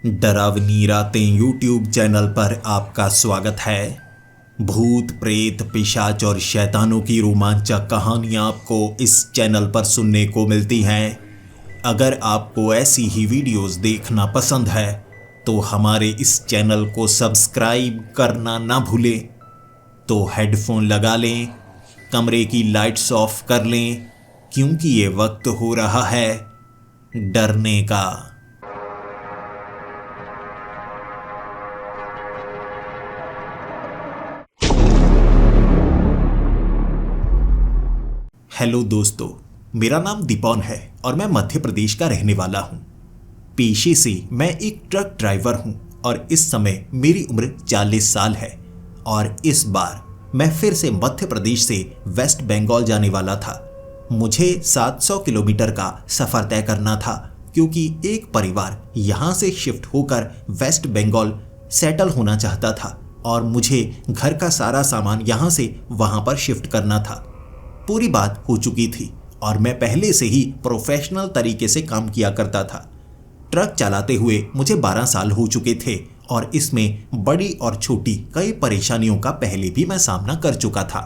डरावनी रातें YouTube channel पर आपका स्वागत है। भूत प्रेत पिशाच और शैतानों की रोमांचक कहानियां आपको इस चैनल पर सुनने को मिलती हैं। अगर आपको ऐसी ही वीडियोस देखना पसंद है तो हमारे इस चैनल को सब्सक्राइब करना ना भूलें। तो हेडफोन लगा लें, कमरे की लाइट्स ऑफ कर लें, क्योंकि ये वक्त हो रहा है डरने का। हेलो दोस्तों, मेरा नाम दीपन है और मैं मध्य प्रदेश का रहने वाला हूँ। पेशे से मैं एक ट्रक ड्राइवर हूँ और इस समय मेरी उम्र 40 साल है। और इस बार मैं फिर से मध्य प्रदेश से वेस्ट बंगाल जाने वाला था। मुझे 700 किलोमीटर का सफ़र तय करना था, क्योंकि एक परिवार यहाँ से शिफ्ट होकर वेस्ट बंगाल सेटल होना चाहता था और मुझे घर का सारा सामान यहाँ से वहाँ पर शिफ्ट करना था। पूरी बात हो चुकी थी और मैं पहले से ही प्रोफेशनल तरीके से काम किया करता था। ट्रक चलाते हुए मुझे 12 साल हो चुके थे और इसमें बड़ी और छोटी कई परेशानियों का पहले भी मैं सामना कर चुका था।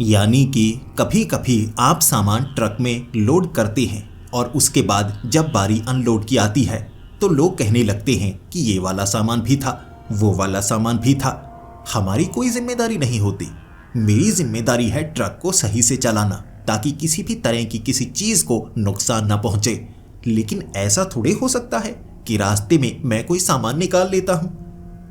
यानी कि कभी कभी आप सामान ट्रक में लोड करते हैं और उसके बाद जब बारी अनलोड की आती है तो लोग कहने लगते हैं कि ये वाला सामान भी था, वो वाला सामान भी था। हमारी कोई जिम्मेदारी नहीं होती। मेरी जिम्मेदारी है ट्रक को सही से चलाना, ताकि किसी भी तरह की किसी चीज़ को नुकसान ना पहुंचे। लेकिन ऐसा थोड़े हो सकता है कि रास्ते में मैं कोई सामान निकाल लेता हूं।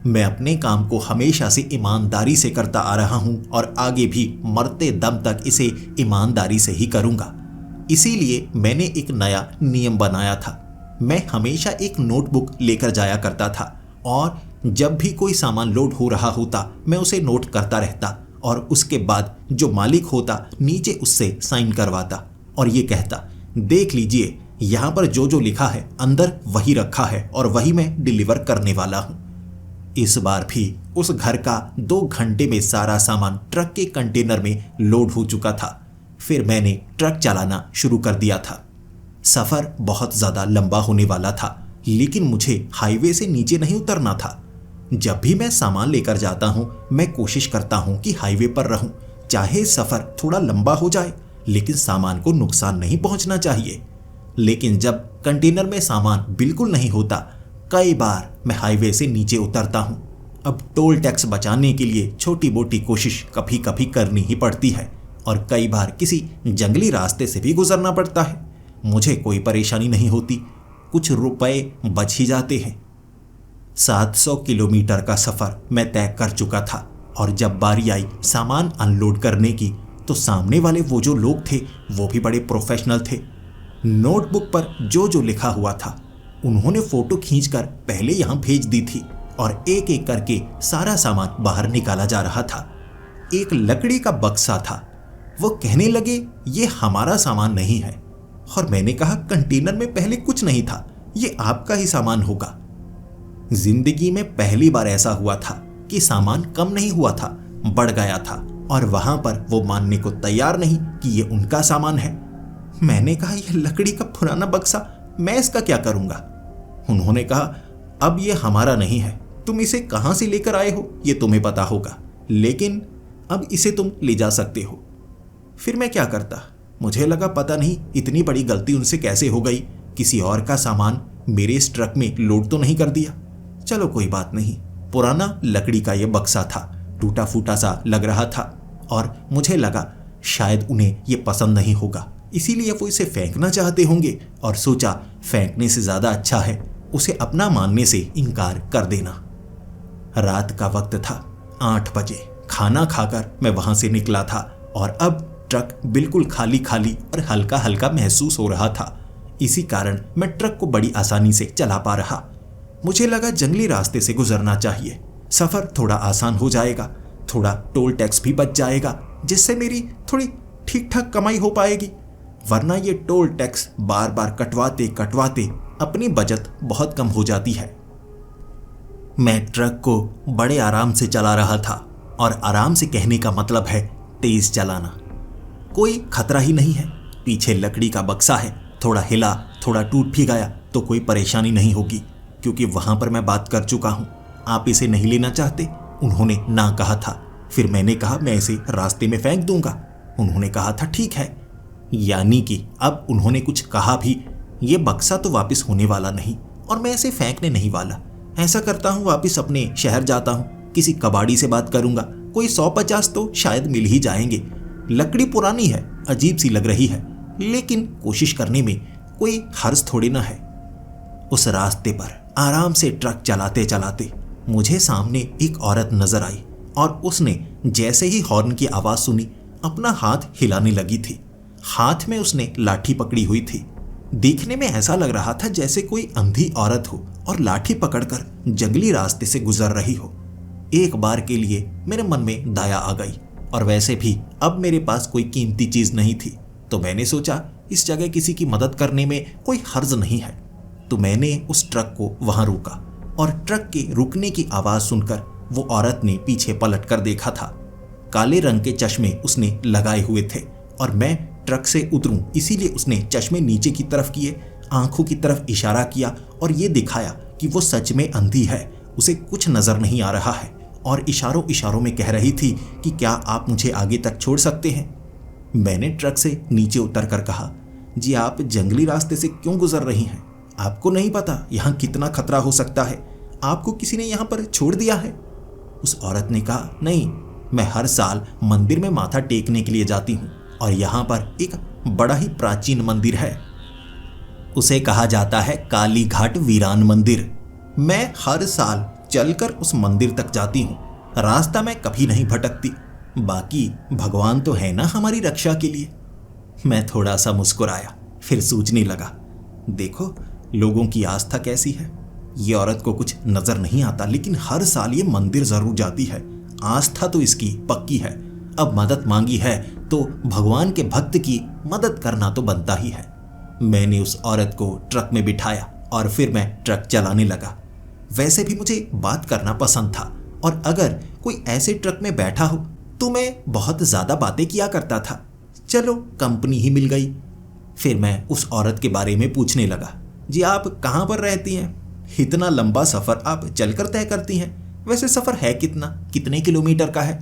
मैं अपने काम को हमेशा से ईमानदारी से करता आ रहा हूं और आगे भी मरते दम तक इसे ईमानदारी से ही करूंगा। इसीलिए मैंने एक नया नियम बनाया था। मैं हमेशा एक नोटबुक लेकर जाया करता था और जब भी कोई सामान लोड हो रहा होता मैं उसे नोट करता रहता और उसके बाद जो मालिक होता नीचे उससे साइन करवाता और ये कहता, देख लीजिए यहाँ पर जो जो लिखा है अंदर वही रखा है और वही मैं डिलीवर करने वाला हूँ। इस बार भी उस घर का 2 घंटे में सारा सामान ट्रक के कंटेनर में लोड हो चुका था। फिर मैंने ट्रक चलाना शुरू कर दिया था। सफ़र बहुत ज़्यादा लंबा होने वाला था, लेकिन मुझे हाईवे से नीचे नहीं उतरना था। जब भी मैं सामान लेकर जाता हूं, मैं कोशिश करता हूं कि हाईवे पर रहूं। चाहे सफ़र थोड़ा लंबा हो जाए, लेकिन सामान को नुकसान नहीं पहुंचना चाहिए। लेकिन जब कंटेनर में सामान बिल्कुल नहीं होता, कई बार मैं हाईवे से नीचे उतरता हूं। अब टोल टैक्स बचाने के लिए छोटी मोटी कोशिश कभी कभी करनी ही पड़ती है और कई बार किसी जंगली रास्ते से भी गुजरना पड़ता है। मुझे कोई परेशानी नहीं होती, कुछ रुपए बच ही जाते हैं। 700 किलोमीटर का सफ़र मैं तय कर चुका था और जब बारी आई सामान अनलोड करने की तो सामने वाले वो जो लोग थे वो भी बड़े प्रोफेशनल थे। नोटबुक पर जो जो लिखा हुआ था उन्होंने फ़ोटो खींचकर पहले यहाँ भेज दी थी और एक एक करके सारा सामान बाहर निकाला जा रहा था। एक लकड़ी का बक्सा था। वो कहने लगे, ये हमारा सामान नहीं है। और मैंने कहा, कंटेनर में पहले कुछ नहीं था, ये आपका ही सामान होगा। जिंदगी में पहली बार ऐसा हुआ था कि सामान कम नहीं हुआ था, बढ़ गया था और वहां पर वो मानने को तैयार नहीं कि ये उनका सामान है। मैंने कहा, यह लकड़ी का पुराना बक्सा, मैं इसका क्या करूंगा? उन्होंने कहा, अब ये हमारा नहीं है, तुम इसे कहां से लेकर आए हो ये तुम्हें पता होगा, लेकिन अब इसे तुम ले जा सकते हो। फिर मैं क्या करता? मुझे लगा पता नहीं इतनी बड़ी गलती उनसे कैसे हो गई, किसी और का सामान मेरे इस ट्रक में लोड तो नहीं कर दिया। चलो कोई बात नहीं। पुराना लकड़ी का यह बक्सा था, टूटा फूटा सा लग रहा था और मुझे लगा शायद उन्हें यह पसंद नहीं होगा, इसीलिए वो इसे फेंकना चाहते होंगे और सोचा फेंकने से ज़्यादा अच्छा है उसे अपना मानने से इनकार कर देना। रात का वक्त था, 8 बजे। खाना खाकर मैं वहाँ से निकला था और अब ट्रक बिल्कुल खाली खाली और हल्का हल्का महसूस हो रहा था। इसी कारण मैं ट्रक को बड़ी आसानी से चला पा रहा। मुझे लगा जंगली रास्ते से गुजरना चाहिए, सफ़र थोड़ा आसान हो जाएगा, थोड़ा टोल टैक्स भी बच जाएगा, जिससे मेरी थोड़ी ठीक ठाक कमाई हो पाएगी। वरना ये टोल टैक्स बार बार कटवाते कटवाते अपनी बचत बहुत कम हो जाती है। मैं ट्रक को बड़े आराम से चला रहा था और आराम से कहने का मतलब है तेज चलाना। कोई खतरा ही नहीं है। पीछे लकड़ी का बक्सा है, थोड़ा हिला थोड़ा टूट भी गया तो कोई परेशानी नहीं होगी, क्योंकि वहां पर मैं बात कर चुका हूं। आप इसे नहीं लेना चाहते? उन्होंने ना कहा था। फिर मैंने कहा मैं इसे रास्ते में फेंक दूंगा। उन्होंने कहा था ठीक है। यानी कि अब उन्होंने कुछ कहा भी, ये बक्सा तो वापस होने वाला नहीं और मैं इसे फेंकने नहीं वाला। ऐसा करता हूँ, वापस अपने शहर जाता हूँ, किसी कबाड़ी से बात करूंगा, कोई 150 तो शायद मिल ही जाएंगे। लकड़ी पुरानी है, अजीब सी लग रही है, लेकिन कोशिश करने में कोई हर्ज थोड़ी ना है। उस रास्ते पर आराम से ट्रक चलाते चलाते मुझे सामने एक औरत नजर आई और उसने जैसे ही हॉर्न की आवाज सुनी अपना हाथ हिलाने लगी थी। हाथ में उसने लाठी पकड़ी हुई थी। देखने में ऐसा लग रहा था जैसे कोई अंधी औरत हो और लाठी पकड़कर जंगली रास्ते से गुजर रही हो। एक बार के लिए मेरे मन में दया आ गई, और वैसे भी अब मेरे पास कोई कीमती चीज नहीं थी, तो मैंने सोचा इस जगह किसी की मदद करने में कोई हर्ज नहीं है। तो मैंने उस ट्रक को वहां रोका और ट्रक के रुकने की आवाज सुनकर वो औरत ने पीछे पलट कर देखा था। काले रंग के चश्मे उसने लगाए हुए थे और मैं ट्रक से उतरूं इसीलिए उसने चश्मे नीचे की तरफ किए, आंखों की तरफ इशारा किया और ये दिखाया कि वो सच में अंधी है, उसे कुछ नजर नहीं आ रहा है, और इशारों इशारों में कह रही थी कि क्या आप मुझे आगे तक छोड़ सकते हैं। मैंने ट्रक से नीचे उतर कर कहा, जी आप जंगली रास्ते से क्यों गुजर रही हैं? आपको नहीं पता यहाँ कितना खतरा हो सकता है? आपको किसी ने यहाँ पर छोड़ दिया है? उस औरत ने कहा, नहीं, मैं हर साल मंदिर में माथा टेकने के लिए जाती हूँ और यहाँ पर एक बड़ा ही प्राचीन मंदिर है, उसे कहा जाता है काली घाट वीरान मंदिर। मैं हर साल चलकर उस मंदिर तक जाती हूँ, रास्ता मैं कभी नहीं भटकती। बाकी भगवान तो है ना हमारी रक्षा के लिए। मैं थोड़ा सा मुस्कुराया, फिर सोचने लगा, देखो लोगों की आस्था कैसी है। ये औरत को कुछ नजर नहीं आता, लेकिन हर साल ये मंदिर जरूर जाती है। आस्था तो इसकी पक्की है। अब मदद मांगी है तो भगवान के भक्त की मदद करना तो बनता ही है। मैंने उस औरत को ट्रक में बिठाया और फिर मैं ट्रक चलाने लगा। वैसे भी मुझे बात करना पसंद था, और अगर कोई ऐसे ट्रक में बैठा हो तो मैं बहुत ज्यादा बातें किया करता था। चलो कंपनी ही मिल गई। फिर मैं उस औरत के बारे में पूछने लगा, जी आप कहाँ पर रहती हैं? इतना लंबा सफर आप चलकर तय करती हैं? वैसे सफर है कितना, कितने किलोमीटर का है?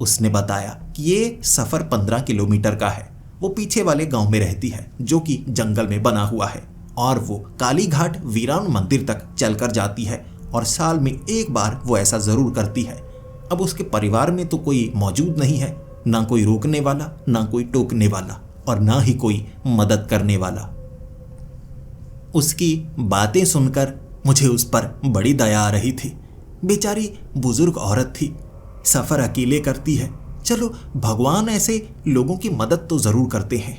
उसने बताया कि ये सफर 15 किलोमीटर का है। वो पीछे वाले गांव में रहती है जो कि जंगल में बना हुआ है, और वो काली घाट वीरान मंदिर तक चलकर जाती है, और साल में एक बार वो ऐसा जरूर करती है। अब उसके परिवार में तो कोई मौजूद नहीं है, ना कोई रोकने वाला, ना कोई टोकने वाला, और ना ही कोई मदद करने वाला। उसकी बातें सुनकर मुझे उस पर बड़ी दया आ रही थी। बेचारी बुजुर्ग औरत थी, सफर अकेले करती है। चलो भगवान ऐसे लोगों की मदद तो जरूर करते हैं,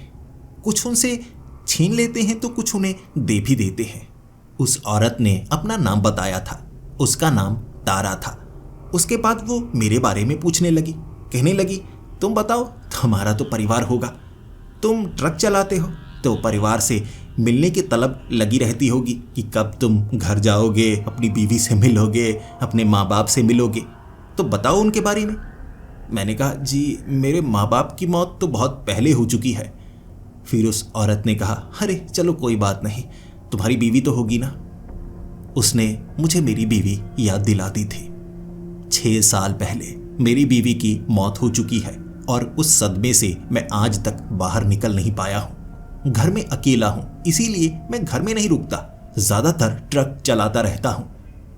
कुछ उनसे छीन लेते हैं तो कुछ उन्हें दे भी देते हैं। उस औरत ने अपना नाम बताया था, उसका नाम तारा था। उसके बाद वो मेरे बारे में पूछने लगी, कहने लगी, तुम बताओ, तुम्हारा तो परिवार होगा, तुम ट्रक चलाते हो तो परिवार से मिलने की तलब लगी रहती होगी कि कब तुम घर जाओगे, अपनी बीवी से मिलोगे, अपने माँ बाप से मिलोगे, तो बताओ उनके बारे में। मैंने कहा, जी मेरे माँ बाप की मौत तो बहुत पहले हो चुकी है। फिर उस औरत ने कहा, अरे चलो कोई बात नहीं, तुम्हारी बीवी तो होगी ना। उसने मुझे मेरी बीवी याद दिला दी थी। 6 साल पहले मेरी बीवी की मौत हो चुकी है, और उस सदमे से मैं आज तक बाहर निकल नहीं पाया हूँ। घर में अकेला हूँ, इसीलिए मैं घर में नहीं रुकता, ज्यादातर ट्रक चलाता रहता हूँ।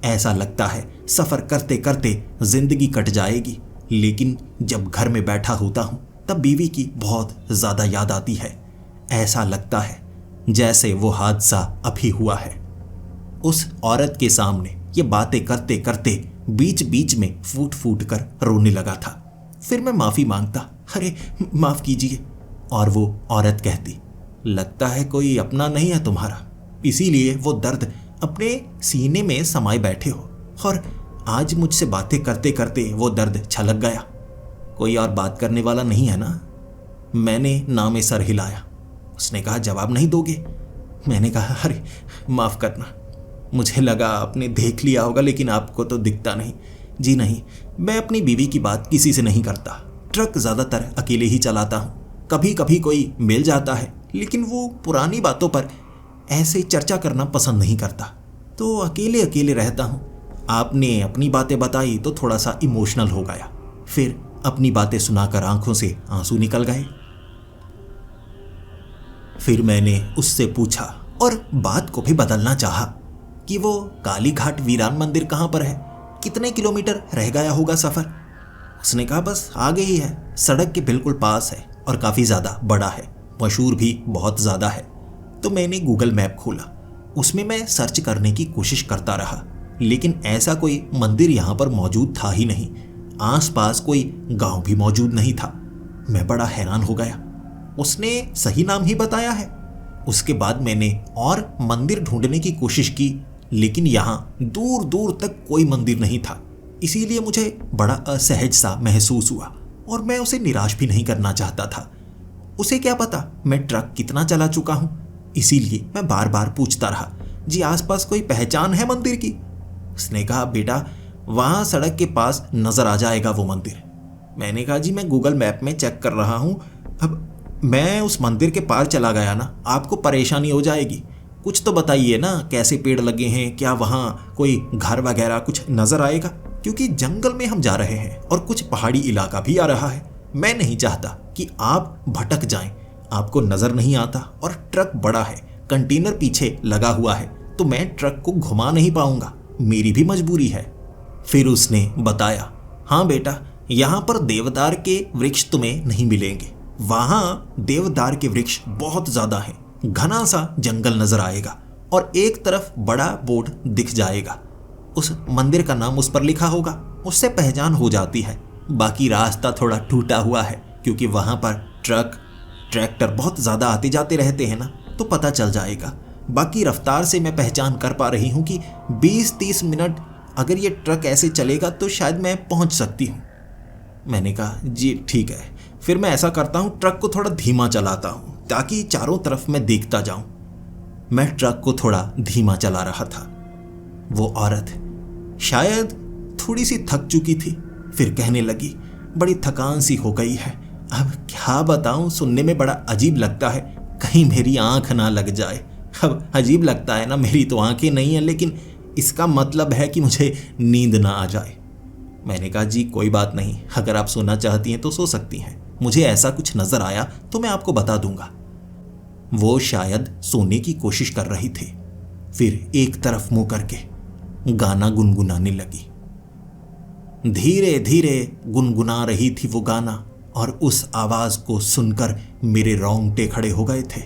ऐसा लगता है सफर करते करते जिंदगी कट जाएगी, लेकिन जब घर में बैठा होता हूँ तब बीवी की बहुत ज्यादा याद आती है। ऐसा लगता है जैसे वो हादसा अभी हुआ है। उस औरत के सामने ये बातें करते करते बीच बीच में फूट फूट कर रोने लगा था। फिर मैं माफी मांगता, अरे माफ कीजिए, और वो औरत कहती, लगता है कोई अपना नहीं है तुम्हारा, इसीलिए वो दर्द अपने सीने में समाये बैठे हो, और आज मुझसे बातें करते करते वो दर्द छलक गया। कोई और बात करने वाला नहीं है ना? मैंने ना में सर हिलाया। उसने कहा, जवाब नहीं दोगे? मैंने कहा, अरे माफ करना, मुझे लगा आपने देख लिया होगा, लेकिन आपको तो दिखता नहीं। जी नहीं, मैं अपनी बीवी की बात किसी से नहीं करता, ट्रक ज्यादातर अकेले ही चलाता हूँ। कभी कभी कोई मिल जाता है, लेकिन वो पुरानी बातों पर ऐसे चर्चा करना पसंद नहीं करता, तो अकेले अकेले रहता हूँ। आपने अपनी बातें बताई तो थोड़ा सा इमोशनल हो गया, फिर अपनी बातें सुनाकर आंखों से आंसू निकल गए। फिर मैंने उससे पूछा और बात को भी बदलना चाहा कि वो काली घाट वीरान मंदिर कहाँ पर है, कितने किलोमीटर रह गया होगा सफ़र। उसने कहा बस आगे ही है, सड़क के बिल्कुल पास है और काफ़ी ज़्यादा बड़ा है, मशहूर भी बहुत ज़्यादा है। तो मैंने गूगल मैप खोला, उसमें मैं सर्च करने की कोशिश करता रहा, लेकिन ऐसा कोई मंदिर यहाँ पर मौजूद था ही नहीं। आसपास कोई गांव भी मौजूद नहीं था। मैं बड़ा हैरान हो गया, उसने सही नाम ही बताया है। उसके बाद मैंने और मंदिर ढूंढने की कोशिश की, लेकिन यहाँ दूर दूर तक कोई मंदिर नहीं था। इसीलिए मुझे बड़ा असहज सा महसूस हुआ और मैं उसे निराश भी नहीं करना चाहता था। उसे क्या पता मैं ट्रक कितना चला चुका हूँ, इसीलिए मैं बार बार पूछता रहा, जी आसपास कोई पहचान है मंदिर की? उसने कहा बेटा वहाँ सड़क के पास नज़र आ जाएगा वो मंदिर। मैंने कहा जी मैं गूगल मैप में चेक कर रहा हूँ, अब मैं उस मंदिर के पार चला गया ना, आपको परेशानी हो जाएगी। कुछ तो बताइए ना, कैसे पेड़ लगे हैं, क्या वहाँ कोई घर वगैरह कुछ नज़र आएगा? क्योंकि जंगल में हम जा रहे हैं और कुछ पहाड़ी इलाका भी आ रहा है। मैं नहीं चाहता कि आप भटक जाएं, आपको नज़र नहीं आता और ट्रक बड़ा है, कंटेनर पीछे लगा हुआ है, तो मैं ट्रक को घुमा नहीं पाऊंगा, मेरी भी मजबूरी है। फिर उसने बताया, हाँ बेटा यहाँ पर देवदार के वृक्ष तुम्हें नहीं मिलेंगे, वहाँ देवदार के वृक्ष बहुत ज़्यादा हैं, घना सा जंगल नज़र आएगा और एक तरफ बड़ा बोर्ड दिख जाएगा, उस मंदिर का नाम उस पर लिखा होगा, उससे पहचान हो जाती है। बाकी रास्ता थोड़ा टूटा हुआ है क्योंकि वहाँ पर ट्रैक्टर बहुत ज़्यादा आते जाते रहते हैं ना, तो पता चल जाएगा। बाकी रफ्तार से मैं पहचान कर पा रही हूँ कि 20-30 मिनट अगर ये ट्रक ऐसे चलेगा तो शायद मैं पहुँच सकती हूँ। मैंने कहा जी ठीक है, फिर मैं ऐसा करता हूँ, ट्रक को थोड़ा धीमा चलाता हूँ ताकि चारों तरफ मैं देखता जाऊँ। मैं ट्रक को थोड़ा धीमा चला रहा था। वो औरत शायद थोड़ी सी थक चुकी थी, फिर कहने लगी, बड़ी थकान सी हो गई है, अब क्या बताऊं, सुनने में बड़ा अजीब लगता है, कहीं मेरी आंख ना लग जाए। अब अजीब लगता है ना, मेरी तो आंखें नहीं है, लेकिन इसका मतलब है कि मुझे नींद ना आ जाए। मैंने कहा जी कोई बात नहीं, अगर आप सोना चाहती हैं तो सो सकती हैं, मुझे ऐसा कुछ नजर आया तो मैं आपको बता दूंगा। वो शायद सोने की कोशिश कर रही थी, फिर एक तरफ मुंह करके गाना गुनगुनाने लगी। धीरे धीरे गुनगुना रही थी वो गाना और उस आवाज को सुनकर मेरे रोंगटे खड़े हो गए थे।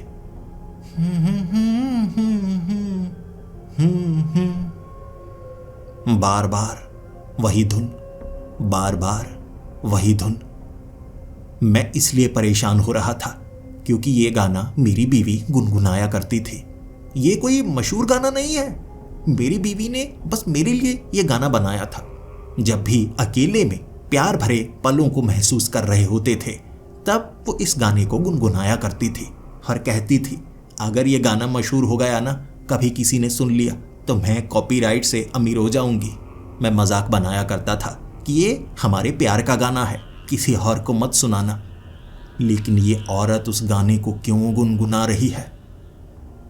बार बार वही धुन, बार बार वही धुन। मैं इसलिए परेशान हो रहा था क्योंकि ये गाना मेरी बीवी गुनगुनाया करती थी। ये कोई मशहूर गाना नहीं है, मेरी बीवी ने बस मेरे लिए ये गाना बनाया था। जब भी अकेले में प्यार भरे पलों को महसूस कर रहे होते थे, तब वो इस गाने को गुनगुनाया करती थी और कहती थी, अगर ये गाना मशहूर हो गया ना, कभी किसी ने सुन लिया तो मैं कॉपीराइट से अमीर हो जाऊंगी। मैं मजाक बनाया करता था कि ये हमारे प्यार का गाना है, किसी और को मत सुनाना। लेकिन ये औरत उस गाने को क्यों गुनगुना रही है?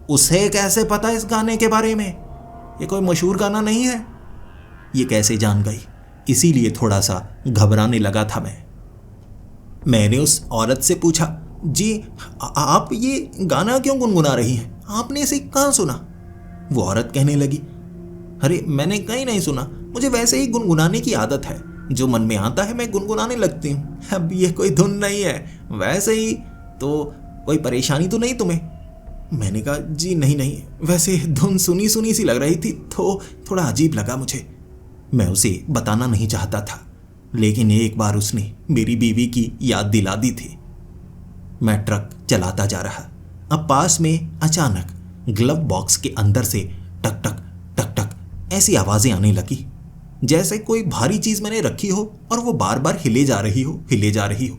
उसे कैसे पता इस गाने के बारे में? ये कोई मशहूर गाना नहीं है। ये कैसे जान गई? इसीलिए थोड़ा सा घबराने लगा था मैंने उस औरत से पूछा, जी आप ये गाना क्यों गुनगुना रही हैं? आपने इसे कहाँ सुना? वो औरत कहने लगी, अरे मैंने कहीं नहीं सुना, मुझे वैसे ही गुनगुनाने की आदत है, जो मन में आता है मैं गुनगुनाने लगती हूँ। अब ये कोई धुन नहीं है, वैसे ही। तो कोई परेशानी तो नहीं तुम्हें? मैंने कहा जी नहीं नहीं, वैसे धुन सुनी सुनी सी लग रही थी तो थोड़ा अजीब लगा मुझे। मैं उसे बताना नहीं चाहता था, लेकिन एक बार उसने मेरी बीवी की याद दिला दी थी। मैं ट्रक चलाता जा रहा। अब पास में अचानक ग्लव बॉक्स के अंदर से टक टक टक टक ऐसी आवाजें आने लगी, जैसे कोई भारी चीज मैंने रखी हो और वो बार बार हिले जा रही हो।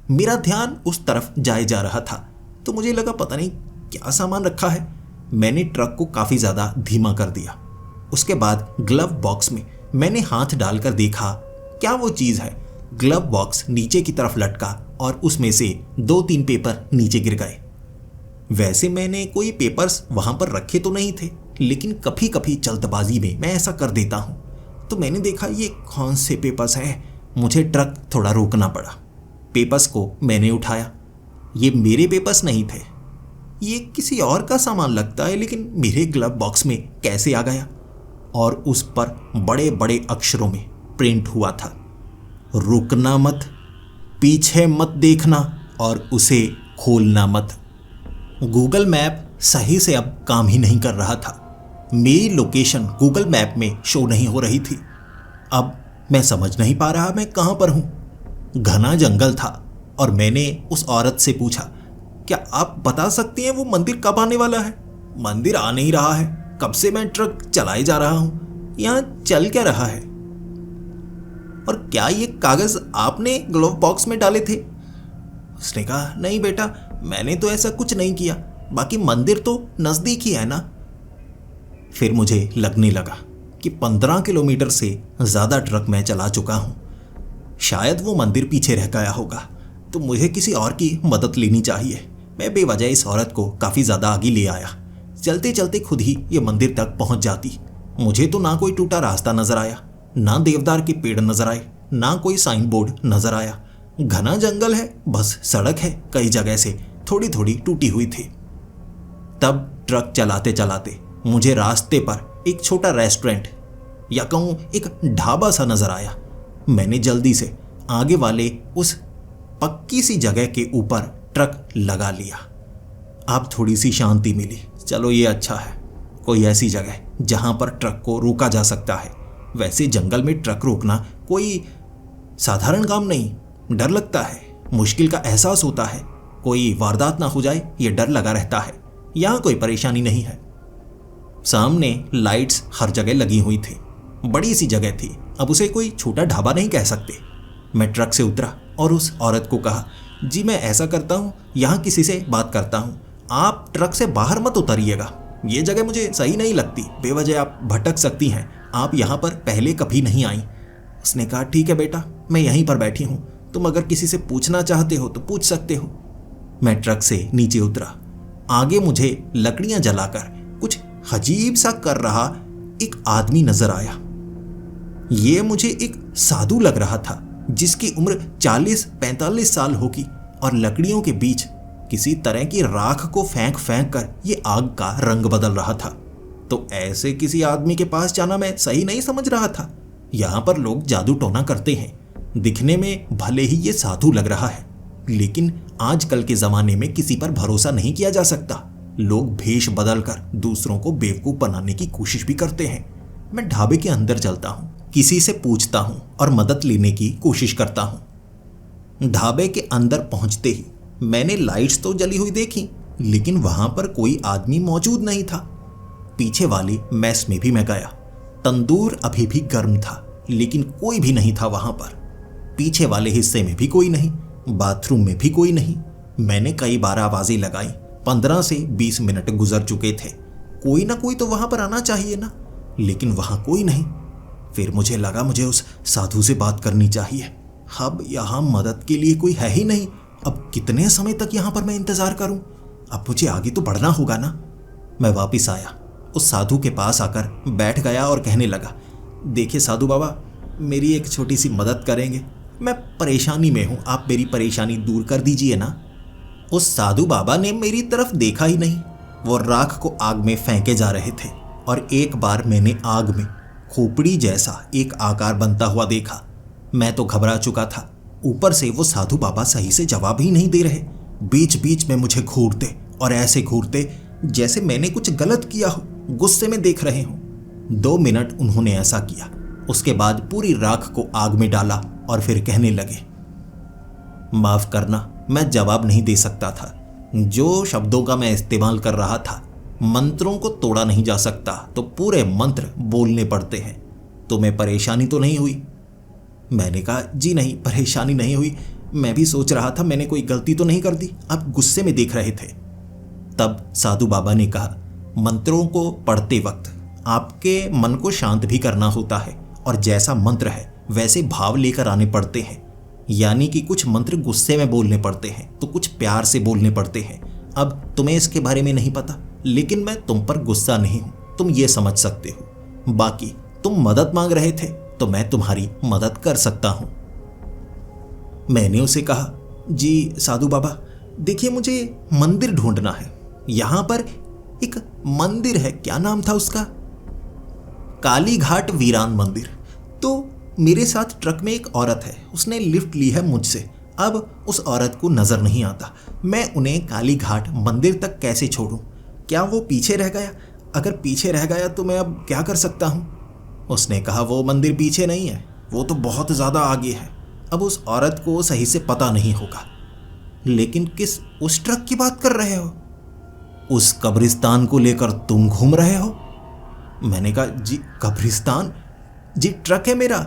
मेरा ध्यान उस तरफ जाए जा रहा था, तो मुझे लगा पता नहीं क्या सामान रखा है। मैंने ट्रक को काफी ज्यादा धीमा कर दिया। उसके बाद ग्लव बॉक्स में मैंने हाथ डालकर देखा क्या वो चीज है। ग्लव बॉक्स नीचे की तरफ लटका और उसमें से 2-3 पेपर नीचे गिर गए। वैसे मैंने कोई पेपर्स वहां पर रखे तो नहीं थे, लेकिन कभी कभी जल्दबाजी में मैं ऐसा कर देता हूँ। तो मैंने देखा ये कौन से पेपर्स हैं। मुझे ट्रक थोड़ा रोकना पड़ा। पेपर्स को मैंने उठाया। ये मेरे पेपर्स नहीं थे, ये किसी और का सामान लगता है, लेकिन मेरे ग्लव बॉक्स में कैसे आ गया? और उस पर बड़े बड़े अक्षरों में प्रिंट हुआ था, रुकना मत, पीछे मत देखना और उसे खोलना मत। गूगल मैप सही से अब काम ही नहीं कर रहा था। मेरी लोकेशन गूगल मैप में शो नहीं हो रही थी। अब मैं समझ नहीं पा रहा मैं कहाँ पर हूँ। घना जंगल था और मैंने उस औरत से पूछा, क्या आप बता सकती हैं वो मंदिर कब आने वाला है? मंदिर आ नहीं रहा है, कब से मैं ट्रक चलाए जा रहा हूँ, यहाँ चल क्या रहा है? और क्या ये कागज आपने ग्लोव बॉक्स में डाले थे? उसने कहा, नहीं बेटा, मैंने तो ऐसा कुछ नहीं किया, बाकी मंदिर तो नजदीक ही है ना। फिर मुझे लगने लगा कि 15 किलोमीटर से ज्यादा ट्रक मैं चला चुका हूं। शायद वो मंदिर पीछे रह गया होगा, तो मुझे किसी और की मदद लेनी चाहिए। मैं बेवजह इस औरत को काफी ज्यादा आगे ले आया। चलते चलते खुद ही ये मंदिर तक पहुंच जाती। मुझे तो ना कोई टूटा रास्ता नजर आया, ना देवदार के पेड़ नजर आए, ना कोई साइन बोर्ड नजर आया। घना जंगल है, बस सड़क है कई जगह से थोड़ी थोड़ी टूटी हुई थी। तब ट्रक चलाते चलाते मुझे रास्ते पर एक छोटा रेस्टोरेंट या कहूं एक ढाबा सा नजर आया। मैंने जल्दी से आगे वाले उस पक्की सी जगह के ऊपर ट्रक लगा लिया। अब थोड़ी सी शांति मिली। चलो ये अच्छा है, कोई ऐसी जगह जहां पर ट्रक को रोका जा सकता है। वैसे जंगल में ट्रक रोकना कोई साधारण काम नहीं, डर लगता है, मुश्किल का एहसास होता है, कोई वारदात ना हो जाए ये डर लगा रहता है। यहाँ कोई परेशानी नहीं है। सामने लाइट्स हर जगह लगी हुई थी, बड़ी सी जगह थी, अब उसे कोई छोटा ढाबा नहीं कह सकते। मैं ट्रक से उतरा और उस औरत को कहा, जी मैं ऐसा करता हूँ, यहाँ किसी से बात करता हूँ, आप ट्रक से बाहर मत उतरिएगा, ये जगह मुझे सही नहीं लगती, बेवजह आप भटक सकती हैं, आप यहाँ पर पहले कभी नहीं आई। उसने कहा, ठीक है बेटा, मैं यहीं पर बैठी हूँ, तुम अगर किसी से पूछना चाहते हो तो पूछ सकते हो। मैं ट्रक से नीचे उतरा। आगे मुझे लकड़ियां जलाकर कुछ अजीब सा कर रहा एक आदमी नजर आया। ये मुझे एक साधु लग रहा था, जिसकी उम्र 40-45 साल होगी, और लकड़ियों के बीच किसी तरह की राख को फेंक फेंक कर ये आग का रंग बदल रहा था। तो ऐसे किसी आदमी के पास जाना मैं सही नहीं समझ रहा था। यहाँ पर लोग जादू टोना करते हैं। दिखने में भले ही ये साधु लग रहा है, लेकिन आजकल के जमाने में किसी पर भरोसा नहीं किया जा सकता। लोग भेष बदलकर दूसरों को बेवकूफ बनाने की कोशिश भी करते हैं। मैं ढाबे के अंदर चलता हूँ, किसी से पूछता हूँ और मदद लेने की कोशिश करता हूँ। ढाबे के अंदर पहुंचते ही मैंने लाइट्स तो जली हुई देखी, लेकिन वहां पर कोई आदमी मौजूद नहीं था। पीछे वाली मेस में भी मैं गया। तंदूर अभी भी गर्म था, लेकिन कोई भी नहीं था वहां पर। पीछे वाले हिस्से में भी कोई नहीं, बाथरूम में भी कोई नहीं। मैंने कई बार आवाजें लगाई। 15 से 20 मिनट गुजर चुके थे। कोई ना कोई तो वहां पर आना चाहिए ना, लेकिन वहां कोई नहीं। फिर मुझे लगा मुझे उस साधु से बात करनी चाहिए। अब यहाँ मदद के लिए कोई है ही नहीं। अब कितने समय तक यहाँ पर मैं इंतजार करूं? अब मुझे आगे तो बढ़ना होगा ना। मैं वापिस आया, उस साधु के पास आकर बैठ गया और कहने लगा, देखिए साधु बाबा, मेरी एक छोटी सी मदद करेंगे? मैं परेशानी में हूं, आप मेरी परेशानी दूर कर दीजिए ना। उस साधु बाबा ने मेरी तरफ देखा ही नहीं। वो राख को आग में फेंके जा रहे थे और एक बार मैंने आग में खोपड़ी जैसा एक आकार बनता हुआ देखा। मैं तो घबरा चुका था, ऊपर से वो साधु बाबा सही से जवाब ही नहीं दे रहे। बीच बीच में मुझे घूरते और ऐसे घूरते जैसे मैंने कुछ गलत किया हो, गुस्से में देख रहे हों। 2 मिनट उन्होंने ऐसा किया। उसके बाद पूरी राख को आग में डाला और फिर कहने लगे, माफ करना, मैं जवाब नहीं दे सकता था। जो शब्दों का मैं इस्तेमाल कर रहा था, मंत्रों को तोड़ा नहीं जा सकता, तो पूरे मंत्र बोलने पड़ते हैं। तुम्हें परेशानी तो नहीं हुई? मैंने कहा, जी नहीं, परेशानी नहीं हुई। मैं भी सोच रहा था मैंने कोई गलती तो नहीं कर दी। आप गुस्से में देख रहे थे। तब साधु बाबा ने कहा, मंत्रों को पढ़ते वक्त आपके मन को शांत भी करना होता है, और जैसा मंत्र है वैसे भाव लेकर आने पड़ते हैं। यानी कि कुछ मंत्र गुस्से में बोलने पड़ते हैं तो कुछ प्यार से बोलने पड़ते हैं। अब तुम्हें इसके बारे में नहीं पता, लेकिन मैं तुम पर गुस्सा नहीं हूं, तुम ये समझ सकते हो। बाकी तुम मदद मांग रहे थे तो मैं तुम्हारी मदद कर सकता हूं। मैंने उसे कहा, जी साधु बाबा, देखिए मुझे मंदिर ढूंढना है। यहां पर एक मंदिर है, क्या नाम था उसका? काली घाट वीरान मंदिर। तो मेरे साथ ट्रक में एक औरत है, उसने लिफ्ट ली है मुझसे। अब उस औरत को नजर नहीं आता, मैं उन्हें काली घाट मंदिर तक कैसे छोड़ूं? क्या वो पीछे रह गया? अगर पीछे रह गया तो मैं अब क्या कर सकता हूं? उसने कहा, वो मंदिर पीछे नहीं है, वो तो बहुत ज़्यादा आगे है। अब उस औरत को सही से पता नहीं होगा। लेकिन किस उस ट्रक की बात कर रहे हो? उस कब्रिस्तान को लेकर तुम घूम रहे हो? मैंने कहा, जी कब्रिस्तान? जी ट्रक है मेरा।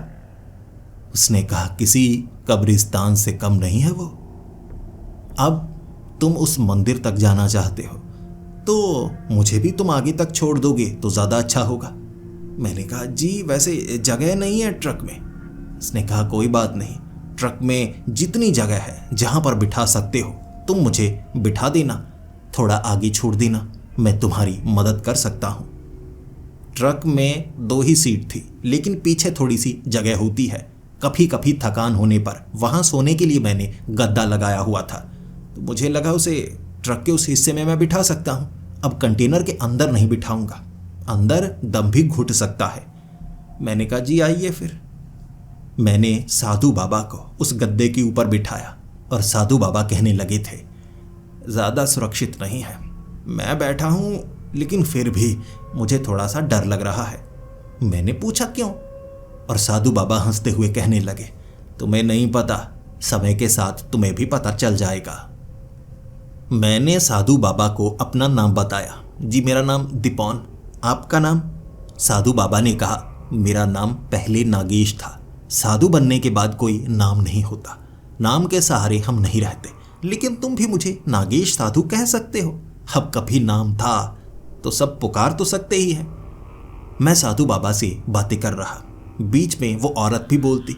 उसने कहा, किसी कब्रिस्तान से कम नहीं है वो। अब तुम उस मंदिर तक जाना चाहते हो तो मुझे भी तुम आगे तक छोड़ दोगे तो ज़्यादा अच्छा होगा। मैंने कहा, जी वैसे जगह नहीं है ट्रक में। उसने कहा, कोई बात नहीं, ट्रक में जितनी जगह है जहां पर बिठा सकते हो तुम मुझे बिठा देना, थोड़ा आगे छोड़ देना, मैं तुम्हारी मदद कर सकता हूं। ट्रक में 2 ही सीट थी, लेकिन पीछे थोड़ी सी जगह होती है। कभी कभी थकान होने पर वहां सोने के लिए मैंने गद्दा लगाया हुआ था, तो मुझे लगा उसे ट्रक के उस हिस्से में मैं बिठा सकता हूं। अब कंटेनर के अंदर नहीं बिठाऊंगा, अंदर दम भी घुट सकता है। मैंने कहा, जी आइए फिर। मैंने साधु बाबा को उस गद्दे के ऊपर बिठाया और साधु बाबा कहने लगे थे, ज़्यादा सुरक्षित नहीं है, मैं बैठा हूं लेकिन फिर भी मुझे थोड़ा सा डर लग रहा है। मैंने पूछा, क्यों? और साधु बाबा हंसते हुए कहने लगे, तुम्हें नहीं पता, समय के साथ तुम्हें भी पता चल जाएगा। मैंने साधु बाबा को अपना नाम बताया, जी मेरा नाम दीपौन, आपका नाम? साधु बाबा ने कहा, मेरा नाम पहले नागेश था, साधु बनने के बाद कोई नाम नहीं होता, नाम के सहारे हम नहीं रहते, लेकिन तुम भी मुझे नागेश साधु कह सकते हो। अब कभी नाम था तो सब पुकार तो सकते ही हैं। मैं साधु बाबा से बातें कर रहा, बीच में वो औरत भी बोलती,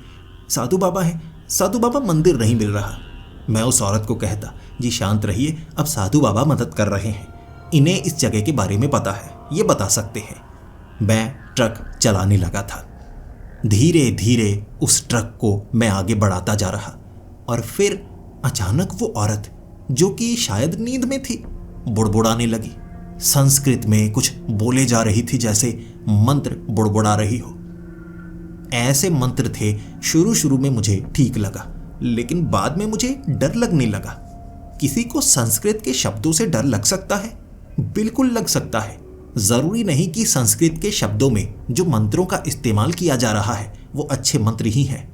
साधु बाबा है, साधु बाबा मंदिर नहीं मिल रहा। मैं उस औरत को कहता, जी शांत रहिए, अब साधु बाबा मदद कर रहे हैं, इन्हें इस जगह के बारे में पता है, ये बता सकते हैं। मैं ट्रक चलाने लगा था। धीरे धीरे उस ट्रक को मैं आगे बढ़ाता जा रहा और फिर अचानक वो औरत, जो कि शायद नींद में थी, बुड़बुड़ाने लगी। संस्कृत में कुछ बोले जा रही थी, जैसे मंत्र बुड़बुड़ा रही हो। ऐसे मंत्र थे। शुरू में मुझे ठीक लगा, लेकिन बाद में मुझे डर लगने लगा। किसी को संस्कृत के शब्दों से डर लग सकता है? बिल्कुल लग सकता है। जरूरी नहीं कि संस्कृत के शब्दों में जो मंत्रों का इस्तेमाल किया जा रहा है वो अच्छे मंत्र ही हैं।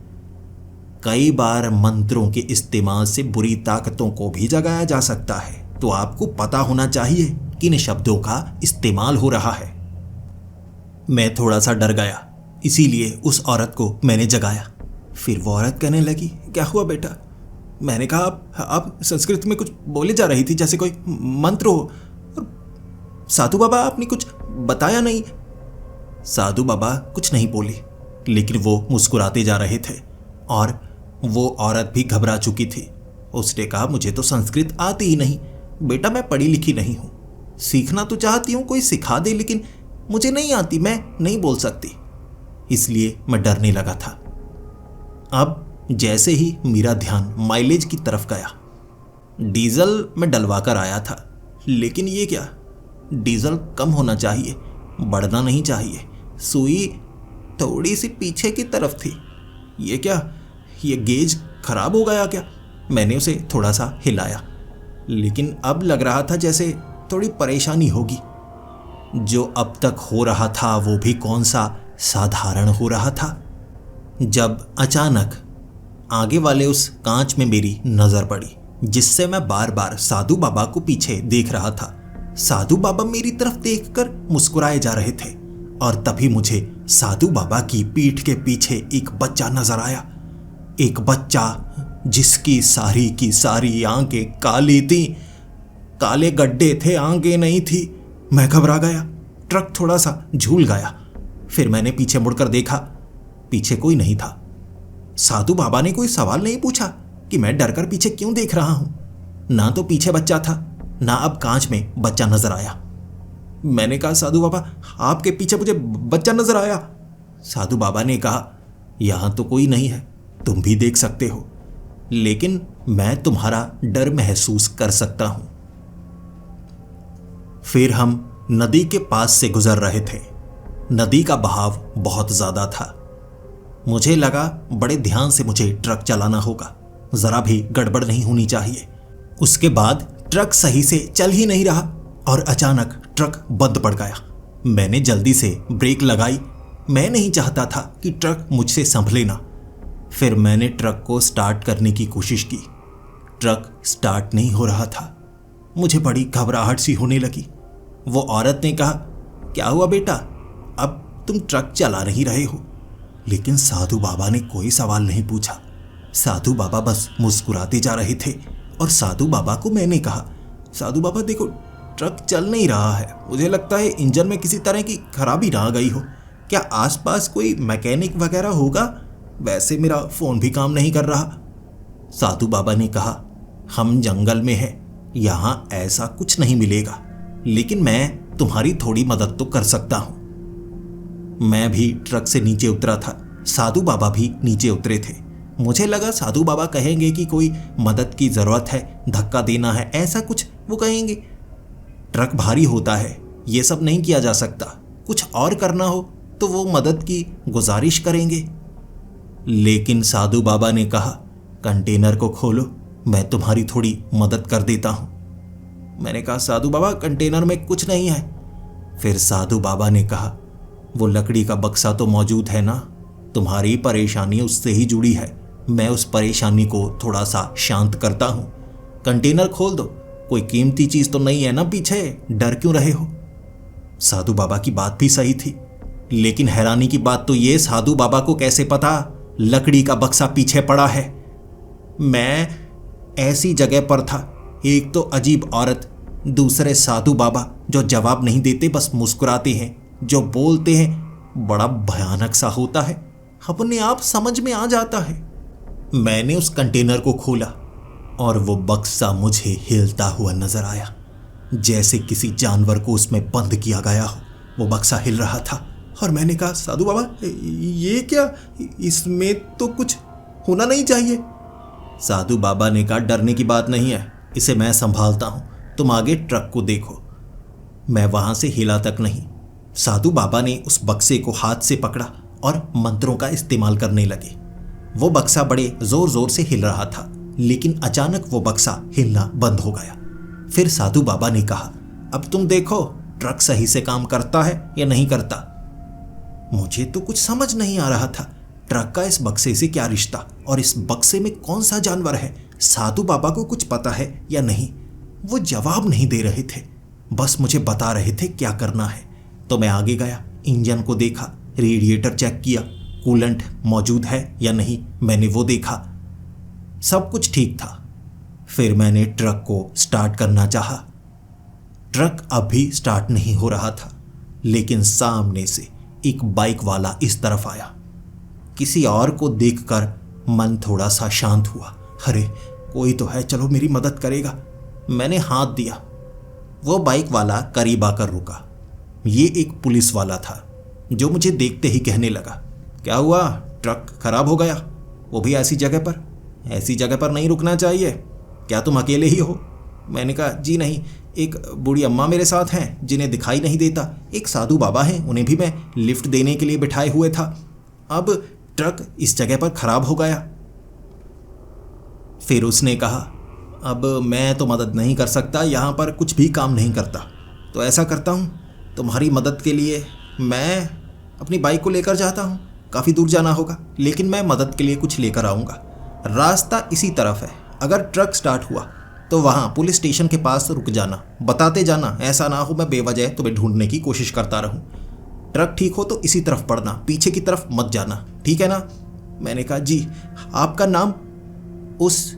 कई बार मंत्रों के इस्तेमाल से बुरी ताकतों को भी जगाया जा सकता है, तो आपको पता होना चाहिए किन शब्दों का इस्तेमाल हो रहा है। मैं थोड़ा सा डर गया, इसीलिए उस औरत को मैंने जगाया। फिर वो औरत कहने लगी, क्या हुआ बेटा? मैंने कहा, आप संस्कृत में कुछ बोले जा रही थी, जैसे कोई मंत्र हो। साधु बाबा आपने कुछ बताया नहीं? साधु बाबा कुछ नहीं बोले, लेकिन वो मुस्कुराते जा रहे थे और वो औरत भी घबरा चुकी थी। उसने कहा, मुझे तो संस्कृत आती ही नहीं बेटा, मैं पढ़ी लिखी नहीं हूँ, सीखना तो चाहती हूँ, कोई सिखा दे, लेकिन मुझे नहीं आती, मैं नहीं बोल सकती। इसलिए मैं डरने लगा था। अब जैसे ही मेरा ध्यान माइलेज की तरफ गया, डीजल में डलवा कर आया था, लेकिन ये क्या, डीजल कम होना चाहिए, बढ़ना नहीं चाहिए। सुई थोड़ी सी पीछे की तरफ थी। ये क्या, ये गेज खराब हो गया क्या? मैंने उसे थोड़ा सा हिलाया, लेकिन अब लग रहा था जैसे थोड़ी परेशानी होगी। जो अब तक हो रहा था वो भी कौन सा साधारण हो रहा था। जब अचानक आगे वाले उस कांच में मेरी नजर पड़ी, जिससे मैं बार बार साधु बाबा को पीछे देख रहा था। साधु बाबा मेरी तरफ देखकर मुस्कुराए जा रहे थे और तभी मुझे साधु बाबा की पीठ के पीछे एक बच्चा नजर आया। एक बच्चा जिसकी सारी की सारी आंखें काली थी, काले गड्ढे थे, आंखें नहीं थी। मैं घबरा गया, ट्रक थोड़ा सा झूल गया। फिर मैंने पीछे मुड़कर देखा, पीछे कोई नहीं था। साधु बाबा ने कोई सवाल नहीं पूछा कि मैं डरकर पीछे क्यों देख रहा हूं। ना तो पीछे बच्चा था, ना अब कांच में बच्चा नजर आया। मैंने कहा, साधु बाबा आपके पीछे मुझे बच्चा नजर आया। साधु बाबा ने कहा, यहां तो कोई नहीं है, तुम भी देख सकते हो, लेकिन मैं तुम्हारा डर महसूस कर सकता हूं। फिर हम नदी के पास से गुजर रहे थे। नदी का बहाव बहुत ज्यादा था। मुझे लगा बड़े ध्यान से मुझे ट्रक चलाना होगा, जरा भी गड़बड़ नहीं होनी चाहिए। उसके बाद ट्रक सही से चल ही नहीं रहा और अचानक ट्रक बंद पड़ गया। मैंने जल्दी से ब्रेक लगाई। मैं नहीं चाहता था कि ट्रक मुझसे संभले ना। फिर मैंने ट्रक को स्टार्ट करने की कोशिश की। ट्रक स्टार्ट नहीं हो रहा था। मुझे बड़ी घबराहट सी होने लगी। वो औरत ने कहा, क्या हुआ बेटा, अब तुम ट्रक चला नहीं रहे हो? लेकिन साधु बाबा ने कोई सवाल नहीं पूछा। साधु बाबा बस मुस्कुराते जा रहे थे। और साधु बाबा को मैंने कहा, साधु बाबा देखो, ट्रक चल नहीं रहा है, मुझे लगता है इंजन में किसी तरह की खराबी ना आ गई हो। क्या आसपास कोई मैकेनिक वगैरह होगा? वैसे मेरा फोन भी काम नहीं कर रहा। साधु बाबा ने कहा, हम जंगल में हैं, यहां ऐसा कुछ नहीं मिलेगा, लेकिन मैं तुम्हारी थोड़ी मदद तो कर सकता हूं। मैं भी ट्रक से नीचे उतरा था। साधु बाबा भी नीचे उतरे थे। मुझे लगा साधु बाबा कहेंगे कि कोई मदद की जरूरत है, धक्का देना है, ऐसा कुछ वो कहेंगे। ट्रक भारी होता है, ये सब नहीं किया जा सकता। कुछ और करना हो तो वो मदद की गुजारिश करेंगे। लेकिन साधु बाबा ने कहा, कंटेनर को खोलो, मैं तुम्हारी थोड़ी मदद कर देता हूं। मैंने कहा, साधु बाबा कंटेनर में कुछ नहीं है। फिर साधु बाबा ने कहा, वो लकड़ी का बक्सा तो मौजूद है ना, तुम्हारी परेशानी उससे ही जुड़ी है, मैं उस परेशानी को थोड़ा सा शांत करता हूं। कंटेनर खोल दो, कोई कीमती चीज तो नहीं है ना पीछे, डर क्यों रहे हो? साधु बाबा की बात भी सही थी, लेकिन हैरानी की बात तो ये, साधु बाबा को कैसे पता लकड़ी का बक्सा पीछे पड़ा है? मैं ऐसी जगह पर था, एक तो अजीब औरत, दूसरे साधु बाबा जो जवाब नहीं देते, बस मुस्कुराते हैं, जो बोलते हैं बड़ा भयानक सा होता है, अपने आप समझ में आ जाता है। मैंने उस कंटेनर को खोला और वो बक्सा मुझे हिलता हुआ नजर आया, जैसे किसी जानवर को उसमें बंद किया गया हो। वो बक्सा हिल रहा था और मैंने कहा, साधु बाबा ये क्या, इसमें तो कुछ होना नहीं चाहिए। साधु बाबा ने कहा, डरने की बात नहीं है, इसे मैं संभालता हूं, तुम आगे ट्रक को देखो। मैं वहां से हिला तक नहीं। साधु बाबा ने उस बक्से को हाथ से पकड़ा और मंत्रों का इस्तेमाल करने लगे। वो बक्सा बड़े जोर जोर से हिल रहा था, लेकिन अचानक वो बक्सा हिलना बंद हो गया। फिर साधु बाबा ने कहा, अब तुम देखो ट्रक सही से काम करता है या नहीं करता। मुझे तो कुछ समझ नहीं आ रहा था, ट्रक का इस बक्से से क्या रिश्ता, और इस बक्से में कौन सा जानवर है? साधु बाबा को कुछ पता है या नहीं? वो जवाब नहीं दे रहे थे, बस मुझे बता रहे थे क्या करना है। तो मैं आगे गया, इंजन को देखा, रेडिएटर चेक किया, कूलेंट मौजूद है या नहीं, मैंने वो देखा, सब कुछ ठीक था। फिर मैंने ट्रक को स्टार्ट करना चाहा। ट्रक अब भी स्टार्ट नहीं हो रहा था, लेकिन सामने से एक बाइक वाला इस तरफ आया। किसी और को देखकर मन थोड़ा सा शांत हुआ। अरे कोई तो है, चलो मेरी मदद करेगा। मैंने हाथ दिया। वो बाइक वाला करीब आकर रुका। ये एक पुलिस वाला था, जो मुझे देखते ही कहने लगा, क्या हुआ, ट्रक खराब हो गया? वो भी ऐसी जगह पर? ऐसी जगह पर नहीं रुकना चाहिए। क्या तुम अकेले ही हो? मैंने कहा, जी नहीं, एक बूढ़ी अम्मा मेरे साथ हैं जिन्हें दिखाई नहीं देता, एक साधु बाबा हैं, उन्हें भी मैं लिफ्ट देने के लिए बिठाए हुए था। अब ट्रक इस जगह पर खराब हो गया। फिर उसने कहा, अब मैं तो मदद नहीं कर सकता, यहाँ पर कुछ भी काम नहीं करता। तो ऐसा करता हूँ, तुम्हारी मदद के लिए मैं अपनी बाइक को लेकर जाता हूँ। काफ़ी दूर जाना होगा, लेकिन मैं मदद के लिए कुछ लेकर आऊँगा। रास्ता इसी तरफ है। अगर ट्रक स्टार्ट हुआ तो वहाँ पुलिस स्टेशन के पास रुक जाना, बताते जाना, ऐसा ना हो मैं बेवजह तुम्हें ढूंढने की कोशिश करता रहूँ। ट्रक ठीक हो तो इसी तरफ पड़ना, पीछे की तरफ मत जाना, ठीक है ना? मैंने कहा, जी। आपका नाम? उस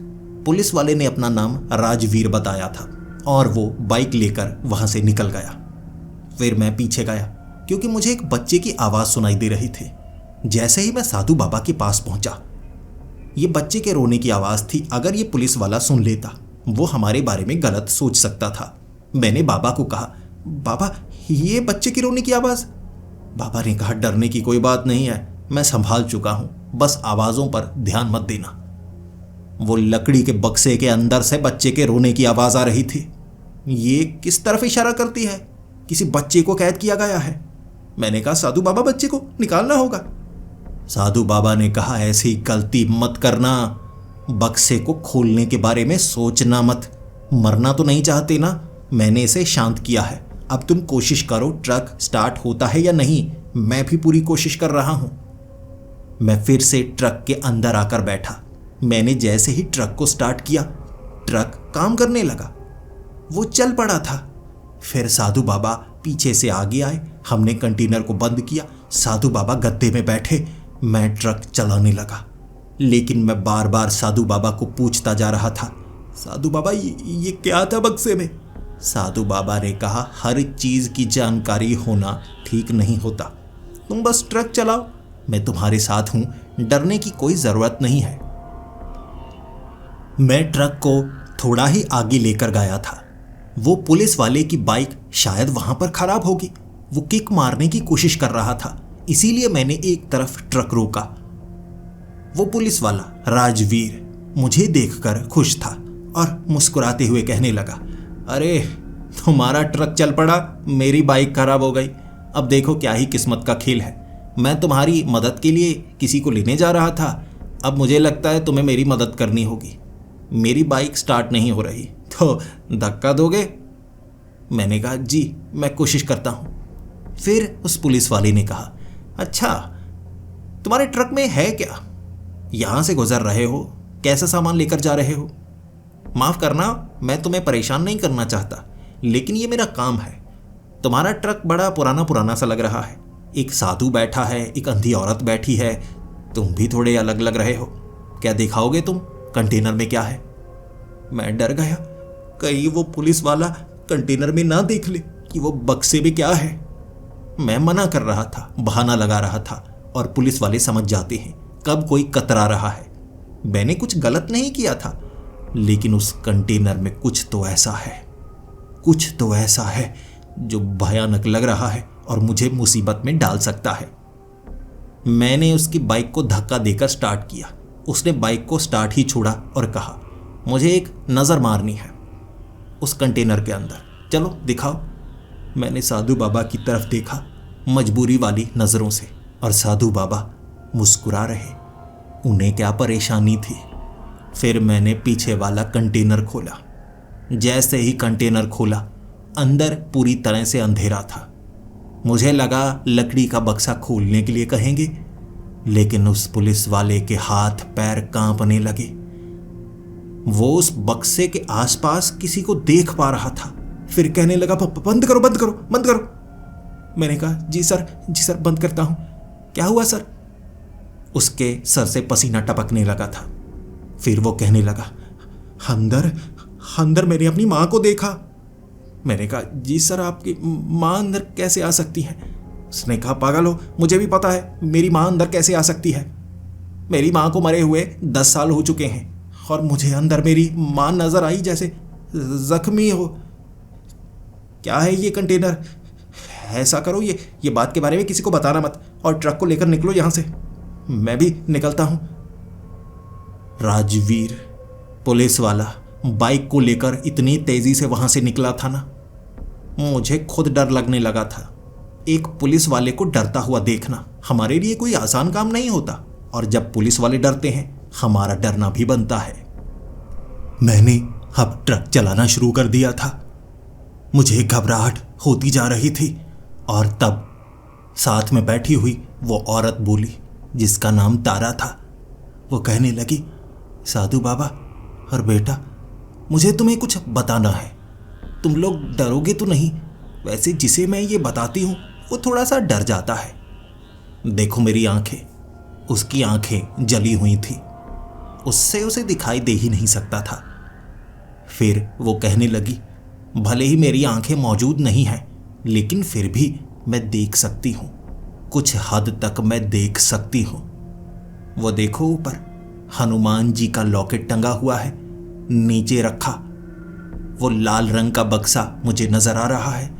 पुलिस वाले ने अपना नाम राजवीर बताया था और वो बाइक लेकर वहाँ से निकल गया। फिर मैं पीछे गया, क्योंकि मुझे एक बच्चे की आवाज़ सुनाई दे रही थी। जैसे ही मैं साधु बाबा के पास पहुंचा, ये बच्चे के रोने की आवाज़ थी। अगर ये पुलिस वाला सुन लेता, वो हमारे बारे में गलत सोच सकता था। मैंने बाबा को कहा, बाबा ये बच्चे की रोने की आवाज़। बाबा ने कहा, डरने की कोई बात नहीं है, मैं संभाल चुका हूं, बस आवाज़ों पर ध्यान मत देना। वो लकड़ी के बक्से के अंदर से बच्चे के रोने की आवाज़ आ रही थी। ये किस तरफ इशारा करती है? किसी बच्चे को कैद किया गया है। मैंने कहा, साधु बाबा बच्चे को निकालना होगा। साधु बाबा ने कहा, ऐसी गलती मत करना, बक्से को खोलने के बारे में सोचना मत। मरना तो नहीं चाहते ना? मैंने इसे शांत किया है, अब तुम कोशिश करो ट्रक स्टार्ट होता है या नहीं। मैं भी पूरी कोशिश कर रहा हूं। मैं फिर से ट्रक के अंदर आकर बैठा। मैंने जैसे ही ट्रक को स्टार्ट किया, ट्रक काम करने लगा, वो चल पड़ा था। फिर साधु बाबा पीछे से आगे आए, हमने कंटेनर को बंद किया, साधु बाबा गद्दे में बैठे, मैं ट्रक चलाने लगा। लेकिन मैं बार बार साधु बाबा को पूछता जा रहा था, साधु बाबा ये क्या था बक्से में? साधु बाबा ने कहा, हर चीज की जानकारी होना ठीक नहीं होता, तुम बस ट्रक चलाओ, मैं तुम्हारे साथ हूं, डरने की कोई जरूरत नहीं है। मैं ट्रक को थोड़ा ही आगे लेकर गया था। वो पुलिस वाले की बाइक शायद वहां पर खराब होगी। वो किक मारने की कोशिश कर रहा था, इसीलिए मैंने एक तरफ ट्रक रोका। वो पुलिस वाला राजवीर मुझे देखकर खुश था और मुस्कुराते हुए कहने लगा, अरे तुम्हारा ट्रक चल पड़ा, मेरी बाइक खराब हो गई, अब देखो क्या ही किस्मत का खेल है। मैं तुम्हारी मदद के लिए किसी को लेने जा रहा था, अब मुझे लगता है तुम्हें मेरी मदद करनी होगी। मेरी बाइक स्टार्ट नहीं हो रही, तो धक्का दोगे? मैंने कहा, जी मैं कोशिश करता हूँ। फिर उस पुलिस वाले ने कहा, अच्छा तुम्हारे ट्रक में है क्या? यहाँ से गुजर रहे हो, कैसा सामान लेकर जा रहे हो? माफ़ करना, मैं तुम्हें परेशान नहीं करना चाहता, लेकिन ये मेरा काम है। तुम्हारा ट्रक बड़ा पुराना पुराना सा लग रहा है, एक साधु बैठा है, एक अंधी औरत बैठी है, तुम भी थोड़े अलग लग रहे हो। क्या दिखाओगे तुम? कंटेनर में क्या है? मैं डर गया, कहीं वो पुलिस वाला कंटेनर में ना देख ले कि वो बक्से में क्या है। मैं मना कर रहा था, बहाना लगा रहा था, और पुलिस वाले समझ जाते हैं कब कोई कतरा रहा है। मैंने कुछ गलत नहीं किया था, लेकिन उस कंटेनर में कुछ तो ऐसा है जो भयानक लग रहा है और मुझे मुसीबत में डाल सकता है। मैंने उसकी बाइक को धक्का देकर स्टार्ट किया। उसने बाइक को स्टार्ट ही छोड़ा और कहा, मुझे एक नज़र मारनी है उस कंटेनर के अंदर, चलो दिखाओ। मैंने साधु बाबा की तरफ देखा मजबूरी वाली नज़रों से, और साधु बाबा मुस्कुरा रहे, उन्हें क्या परेशानी थी। फिर मैंने पीछे वाला कंटेनर खोला। जैसे ही कंटेनर खोला, अंदर पूरी तरह से अंधेरा था। मुझे लगा लकड़ी का बक्सा खोलने के लिए कहेंगे, लेकिन उस पुलिस वाले के हाथ पैर कांपने लगे। वो उस बक्से के आसपास किसी को देख पा रहा था। फिर कहने लगा, बंद करो बंद करो बंद करो। मैंने कहा, जी सर बंद करता हूं। क्या हुआ सर? उसके सर से पसीना टपकने लगा था। फिर वो कहने लगा, अंदर मैंने अपनी माँ को देखा। मैंने कहा, जी सर आपकी माँ अंदर कैसे आ सकती है? उसने कहा, पागल हो, मुझे भी पता है मेरी माँ अंदर कैसे आ सकती है। मेरी माँ को मरे हुए 10 साल हो चुके हैं और मुझे अंदर मेरी माँ नजर आई जैसे जख्मी हो। क्या है ये कंटेनर? ऐसा करो, ये बात के बारे में किसी को बताना मत, और ट्रक को लेकर निकलो यहां से, मैं भी निकलता हूं। राजवीर पुलिस वाला बाइक को लेकर इतनी तेजी से वहां से निकला था ना, मुझे खुद डर लगने लगा था। एक पुलिस वाले को डरता हुआ देखना हमारे लिए कोई आसान काम नहीं होता, और जब पुलिस वाले डरते हैं हमारा डरना भी बनता है। मैंने अब ट्रक चलाना शुरू कर दिया था। मुझे घबराहट होती जा रही थी, और तब साथ में बैठी हुई वो औरत बोली, जिसका नाम तारा था। वो कहने लगी, साधु बाबा और बेटा, मुझे तुम्हें कुछ बताना है। तुम लोग डरोगे तो नहीं? वैसे जिसे मैं ये बताती हूँ वो थोड़ा सा डर जाता है। देखो मेरी आंखें। उसकी आंखें जली हुई थी, उससे उसे दिखाई दे ही नहीं सकता था। फिर वो कहने लगी, भले ही मेरी आंखें मौजूद नहीं हैं, लेकिन फिर भी मैं देख सकती हूँ, कुछ हद तक मैं देख सकती हूँ। वो देखो ऊपर हनुमान जी का लॉकेट टंगा हुआ है, नीचे रखा वो लाल रंग का बक्सा मुझे नजर आ रहा है।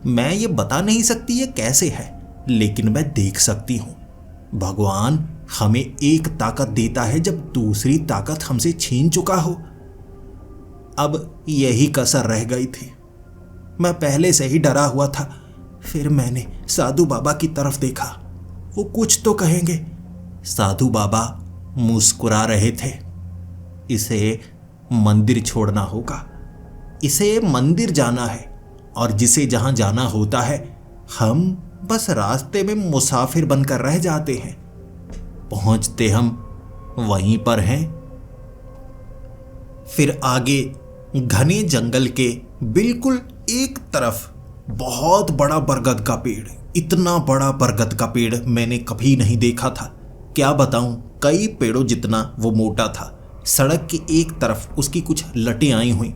मैं ये बता नहीं सकती ये कैसे है, लेकिन मैं देख सकती हूं। भगवान हमें एक ताकत देता है जब दूसरी ताकत हमसे छीन चुका हो। अब यही कसर रह गई थी। मैं पहले से ही डरा हुआ था। फिर मैंने साधु बाबा की तरफ देखा। वो कुछ तो कहेंगे। साधु बाबा मुस्कुरा रहे थे। इसे मंदिर छोड़ना होगा, इसे मंदिर जाना है, और जिसे जहां जाना होता है हम बस रास्ते में मुसाफिर बनकर रह जाते हैं। पहुंचते हम वहीं पर हैं। फिर आगे घने जंगल के बिल्कुल एक तरफ बहुत बड़ा बरगद का पेड़। इतना बड़ा बरगद का पेड़ मैंने कभी नहीं देखा था। क्या बताऊं, कई पेड़ों जितना वो मोटा था। सड़क की एक तरफ उसकी कुछ लटें आई हुई।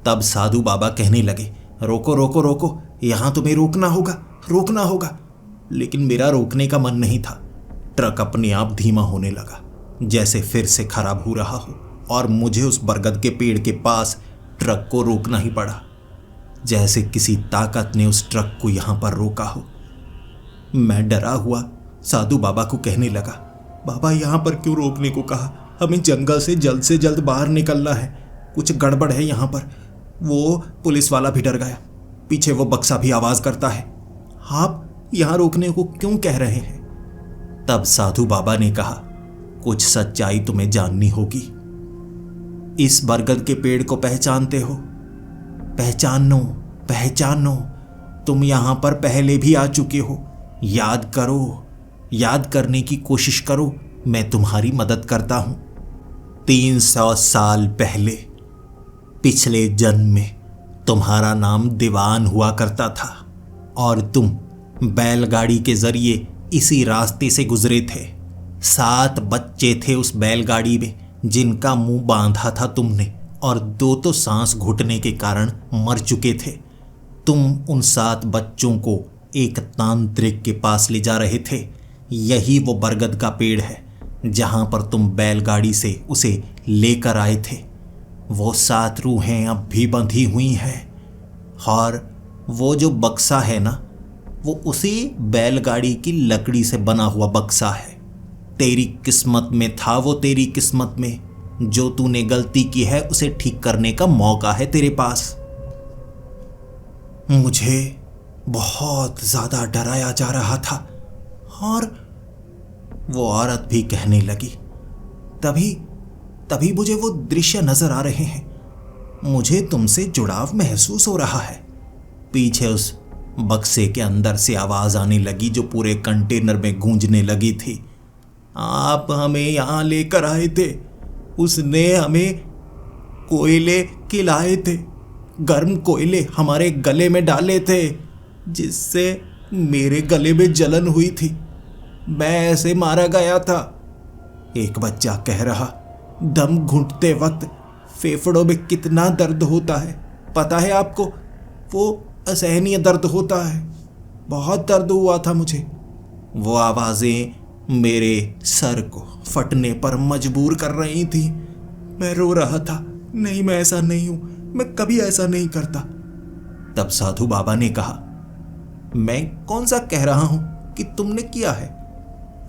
तब साधु बाबा कहने लगे, रोको रोको रोको, यहां तुम्हें रोकना होगा, रोकना होगा। लेकिन मेरा रोकने का मन नहीं था। ट्रक अपने आप धीमा होने लगा, जैसे फिर से खराब हो रहा हो, और मुझे उस बरगद के पेड़ के पास ट्रक को रोकना ही पड़ा। जैसे किसी ताकत ने उस ट्रक को यहां पर रोका हो। मैं डरा हुआ साधु बाबा को कहने लगा, बाबा यहां पर क्यों रोकने को कहा? हमें जंगल से जल्द बाहर निकलना है। कुछ गड़बड़ है यहां पर। वो पुलिस वाला भी डर गया। पीछे वो बक्सा भी आवाज करता है। आप यहां रोकने को क्यों कह रहे हैं? तब साधु बाबा ने कहा, कुछ सच्चाई तुम्हें जाननी होगी। इस बरगद के पेड़ को पहचानते हो? पहचानो, पहचानो। तुम यहां पर पहले भी आ चुके हो। याद करो, याद करने की कोशिश करो। मैं तुम्हारी मदद करता हूं। 300 साल पहले, पिछले जन्म में तुम्हारा नाम दीवान हुआ करता था, और तुम बैलगाड़ी के जरिए इसी रास्ते से गुजरे थे। 7 बच्चे थे उस बैलगाड़ी में, जिनका मुंह बांधा था तुमने, और 2 तो सांस घुटने के कारण मर चुके थे। तुम उन 7 बच्चों को एक तांत्रिक के पास ले जा रहे थे। यही वो बरगद का पेड़ है जहां पर तुम बैलगाड़ी से उसे लेकर आए थे। वो 7 रूहें अब भी बंधी हुई हैं, और वो जो बक्सा है ना, वो उसी बैलगाड़ी की लकड़ी से बना हुआ बक्सा है। तेरी किस्मत में था वो, तेरी किस्मत में। जो तूने गलती की है उसे ठीक करने का मौका है तेरे पास। मुझे बहुत ज्यादा डराया जा रहा था, और वो औरत भी कहने लगी। तभी मुझे वो दृश्य नजर आ रहे हैं। मुझे तुमसे जुड़ाव महसूस हो रहा है। पीछे उस बक्से के अंदर से आवाज आने लगी जो पूरे कंटेनर में गूंजने लगी थी। आप हमें यहां लेकर आए थे। उसने हमें कोयले खिलाए थे, गर्म कोयले हमारे गले में डाले थे, जिससे मेरे गले में जलन हुई थी। मैं ऐसे मारा गया था। एक बच्चा कह रहा, दम घुटते वक्त फेफड़ों में कितना दर्द होता है, पता है आपको? वो असहनीय दर्द होता है। बहुत दर्द हुआ था मुझे। वो आवाजें मेरे सर को फटने पर मजबूर कर रही थी। मैं रो रहा था, नहीं मैं ऐसा नहीं हूं, मैं कभी ऐसा नहीं करता। तब साधु बाबा ने कहा, मैं कौन सा कह रहा हूं कि तुमने किया है?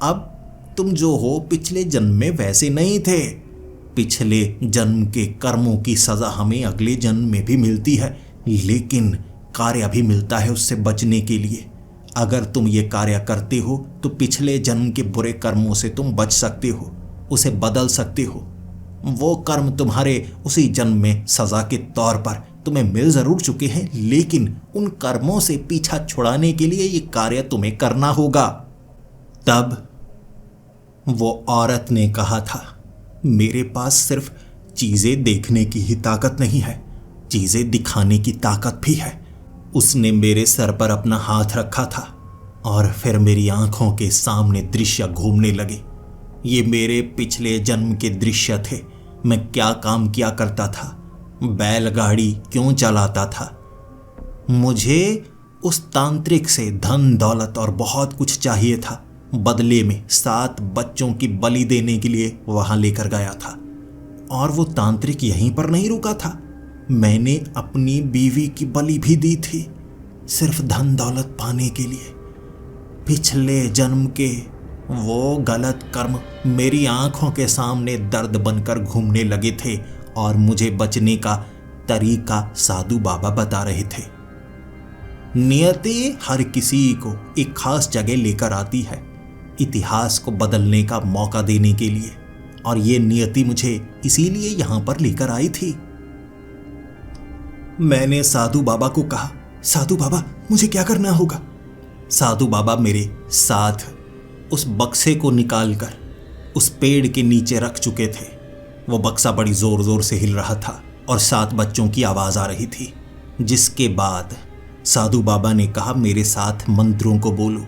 अब तुम जो हो पिछले जन्म में वैसे नहीं थे। पिछले जन्म के कर्मों की सजा हमें अगले जन्म में भी मिलती है, लेकिन कार्य भी मिलता है उससे बचने के लिए। अगर तुम ये कार्य करते हो तो पिछले जन्म के बुरे कर्मों से तुम बच सकते हो, उसे बदल सकते हो। वो कर्म तुम्हारे उसी जन्म में सजा के तौर पर तुम्हें मिल जरूर चुके हैं, लेकिन उन कर्मों से पीछा छुड़ाने के लिए ये कार्य तुम्हें करना होगा। तब वो औरत ने कहा था, मेरे पास सिर्फ चीजें देखने की ही ताकत नहीं है, चीजें दिखाने की ताकत भी है। उसने मेरे सर पर अपना हाथ रखा था, और फिर मेरी आंखों के सामने दृश्य घूमने लगे। ये मेरे पिछले जन्म के दृश्य थे। मैं क्या काम किया करता था, बैलगाड़ी क्यों चलाता था। मुझे उस तांत्रिक से धन दौलत और बहुत कुछ चाहिए था। बदले में 7 बच्चों की बलि देने के लिए वहां लेकर गया था। और वो तांत्रिक यहीं पर नहीं रुका था, मैंने अपनी बीवी की बलि भी दी थी, सिर्फ धन दौलत पाने के लिए। पिछले जन्म के वो गलत कर्म मेरी आंखों के सामने दर्द बनकर घूमने लगे थे और मुझे बचने का तरीका साधु बाबा बता रहे थे। नियति हर किसी को एक खास जगह लेकर आती है, इतिहास को बदलने का मौका देने के लिए, और ये नियति मुझे इसीलिए यहां पर लेकर आई थी। मैंने साधु बाबा को कहा, साधु बाबा मुझे क्या करना होगा? साधु बाबा मेरे साथ उस बक्से को निकालकर उस पेड़ के नीचे रख चुके थे। वो बक्सा बड़ी जोर जोर से हिल रहा था और 7 बच्चों की आवाज आ रही थी, जिसके बाद साधु बाबा ने कहा, मेरे साथ मंत्रों को बोलो।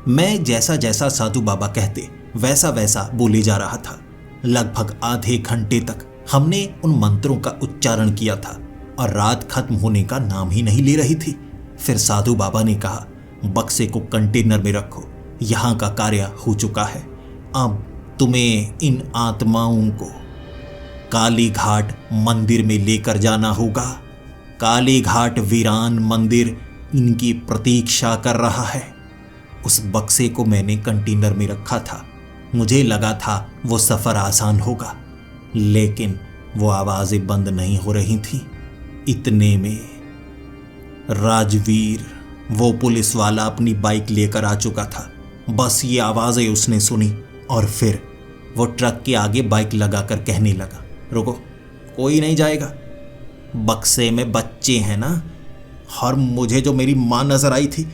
मैं जैसा जैसा साधु बाबा कहते वैसा वैसा बोले जा रहा था। लगभग आधे घंटे तक हमने उन मंत्रों का उच्चारण किया था और रात खत्म होने का नाम ही नहीं ले रही थी। फिर साधु बाबा ने कहा, बक्से को कंटेनर में रखो, यहाँ का कार्य हो चुका है। अब तुम्हें इन आत्माओं को काली घाट मंदिर में लेकर जाना होगा। काली घाट वीरान मंदिर इनकी प्रतीक्षा कर रहा है। उस बक्से को मैंने कंटेनर में रखा था। मुझे लगा था वो सफ़र आसान होगा, लेकिन वो आवाज़ें बंद नहीं हो रही थीं। इतने में राजवीर, वो पुलिस वाला, अपनी बाइक लेकर आ चुका था। बस ये आवाज़ें उसने सुनी और फिर वो ट्रक के आगे बाइक लगाकर कहने लगा, रुको, कोई नहीं जाएगा। बक्से में बच्चे हैं ना, और मुझे जो मेरी माँ नज़र आई थी,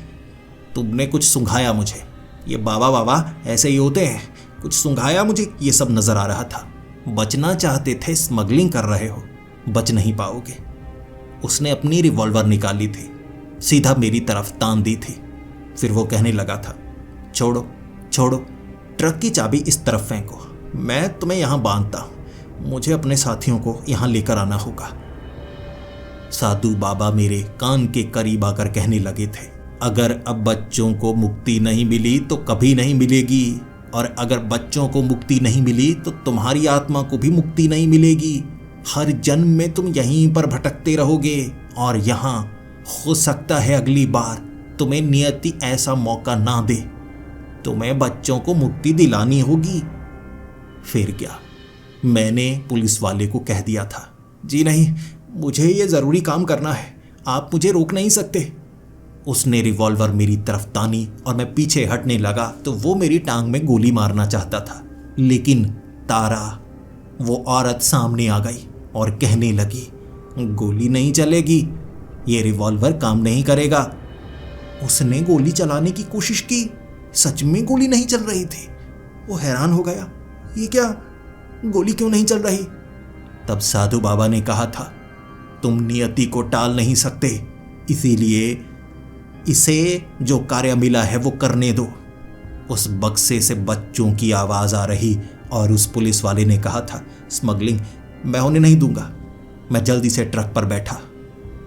तुमने कुछ सुंघाया मुझे। ये बाबा बाबा ऐसे ही होते हैं, कुछ सुंघाया मुझे, ये सब नज़र आ रहा था। बचना चाहते थे, स्मगलिंग कर रहे हो, बच नहीं पाओगे। उसने अपनी रिवॉल्वर निकाली थी, सीधा मेरी तरफ तान दी थी। फिर वो कहने लगा था, छोड़ो छोड़ो, ट्रक की चाबी इस तरफ फेंको, मैं तुम्हें यहाँ बांधता हूँ। मुझे अपने साथियों को यहाँ लेकर आना होगा। साधु बाबा मेरे कान के करीब आकर कहने लगे थे, अगर अब बच्चों को मुक्ति नहीं मिली तो कभी नहीं मिलेगी, और अगर बच्चों को मुक्ति नहीं मिली तो तुम्हारी आत्मा को भी मुक्ति नहीं मिलेगी। हर जन्म में तुम यहीं पर भटकते रहोगे, और यहाँ हो सकता है अगली बार तुम्हें नियति ऐसा मौका ना दे। तुम्हें बच्चों को मुक्ति दिलानी होगी। फिर क्या, मैंने पुलिस वाले को कह दिया था, जी नहीं, मुझे ये ज़रूरी काम करना है, आप मुझे रोक नहीं सकते। उसने रिवॉल्वर मेरी तरफ तानी और मैं पीछे हटने लगा तो वो मेरी टांग में गोली मारना चाहता था, लेकिन तारा, वो औरत, सामने आ गई और कहने लगी, गोली नहीं चलेगी, ये रिवॉल्वर काम नहीं करेगा। उसने गोली चलाने की कोशिश की, सच में गोली नहीं चल रही थी। वो हैरान हो गया, ये क्या, गोली क्यों नहीं चल रही? तब साधु बाबा ने कहा था, तुम नियति को टाल नहीं सकते, इसीलिए इसे जो कार्य मिला है वो करने दो। उस बक्से से बच्चों की आवाज़ आ रही और उस पुलिस वाले ने कहा था, स्मगलिंग मैं होने नहीं दूंगा। मैं जल्दी से ट्रक पर बैठा।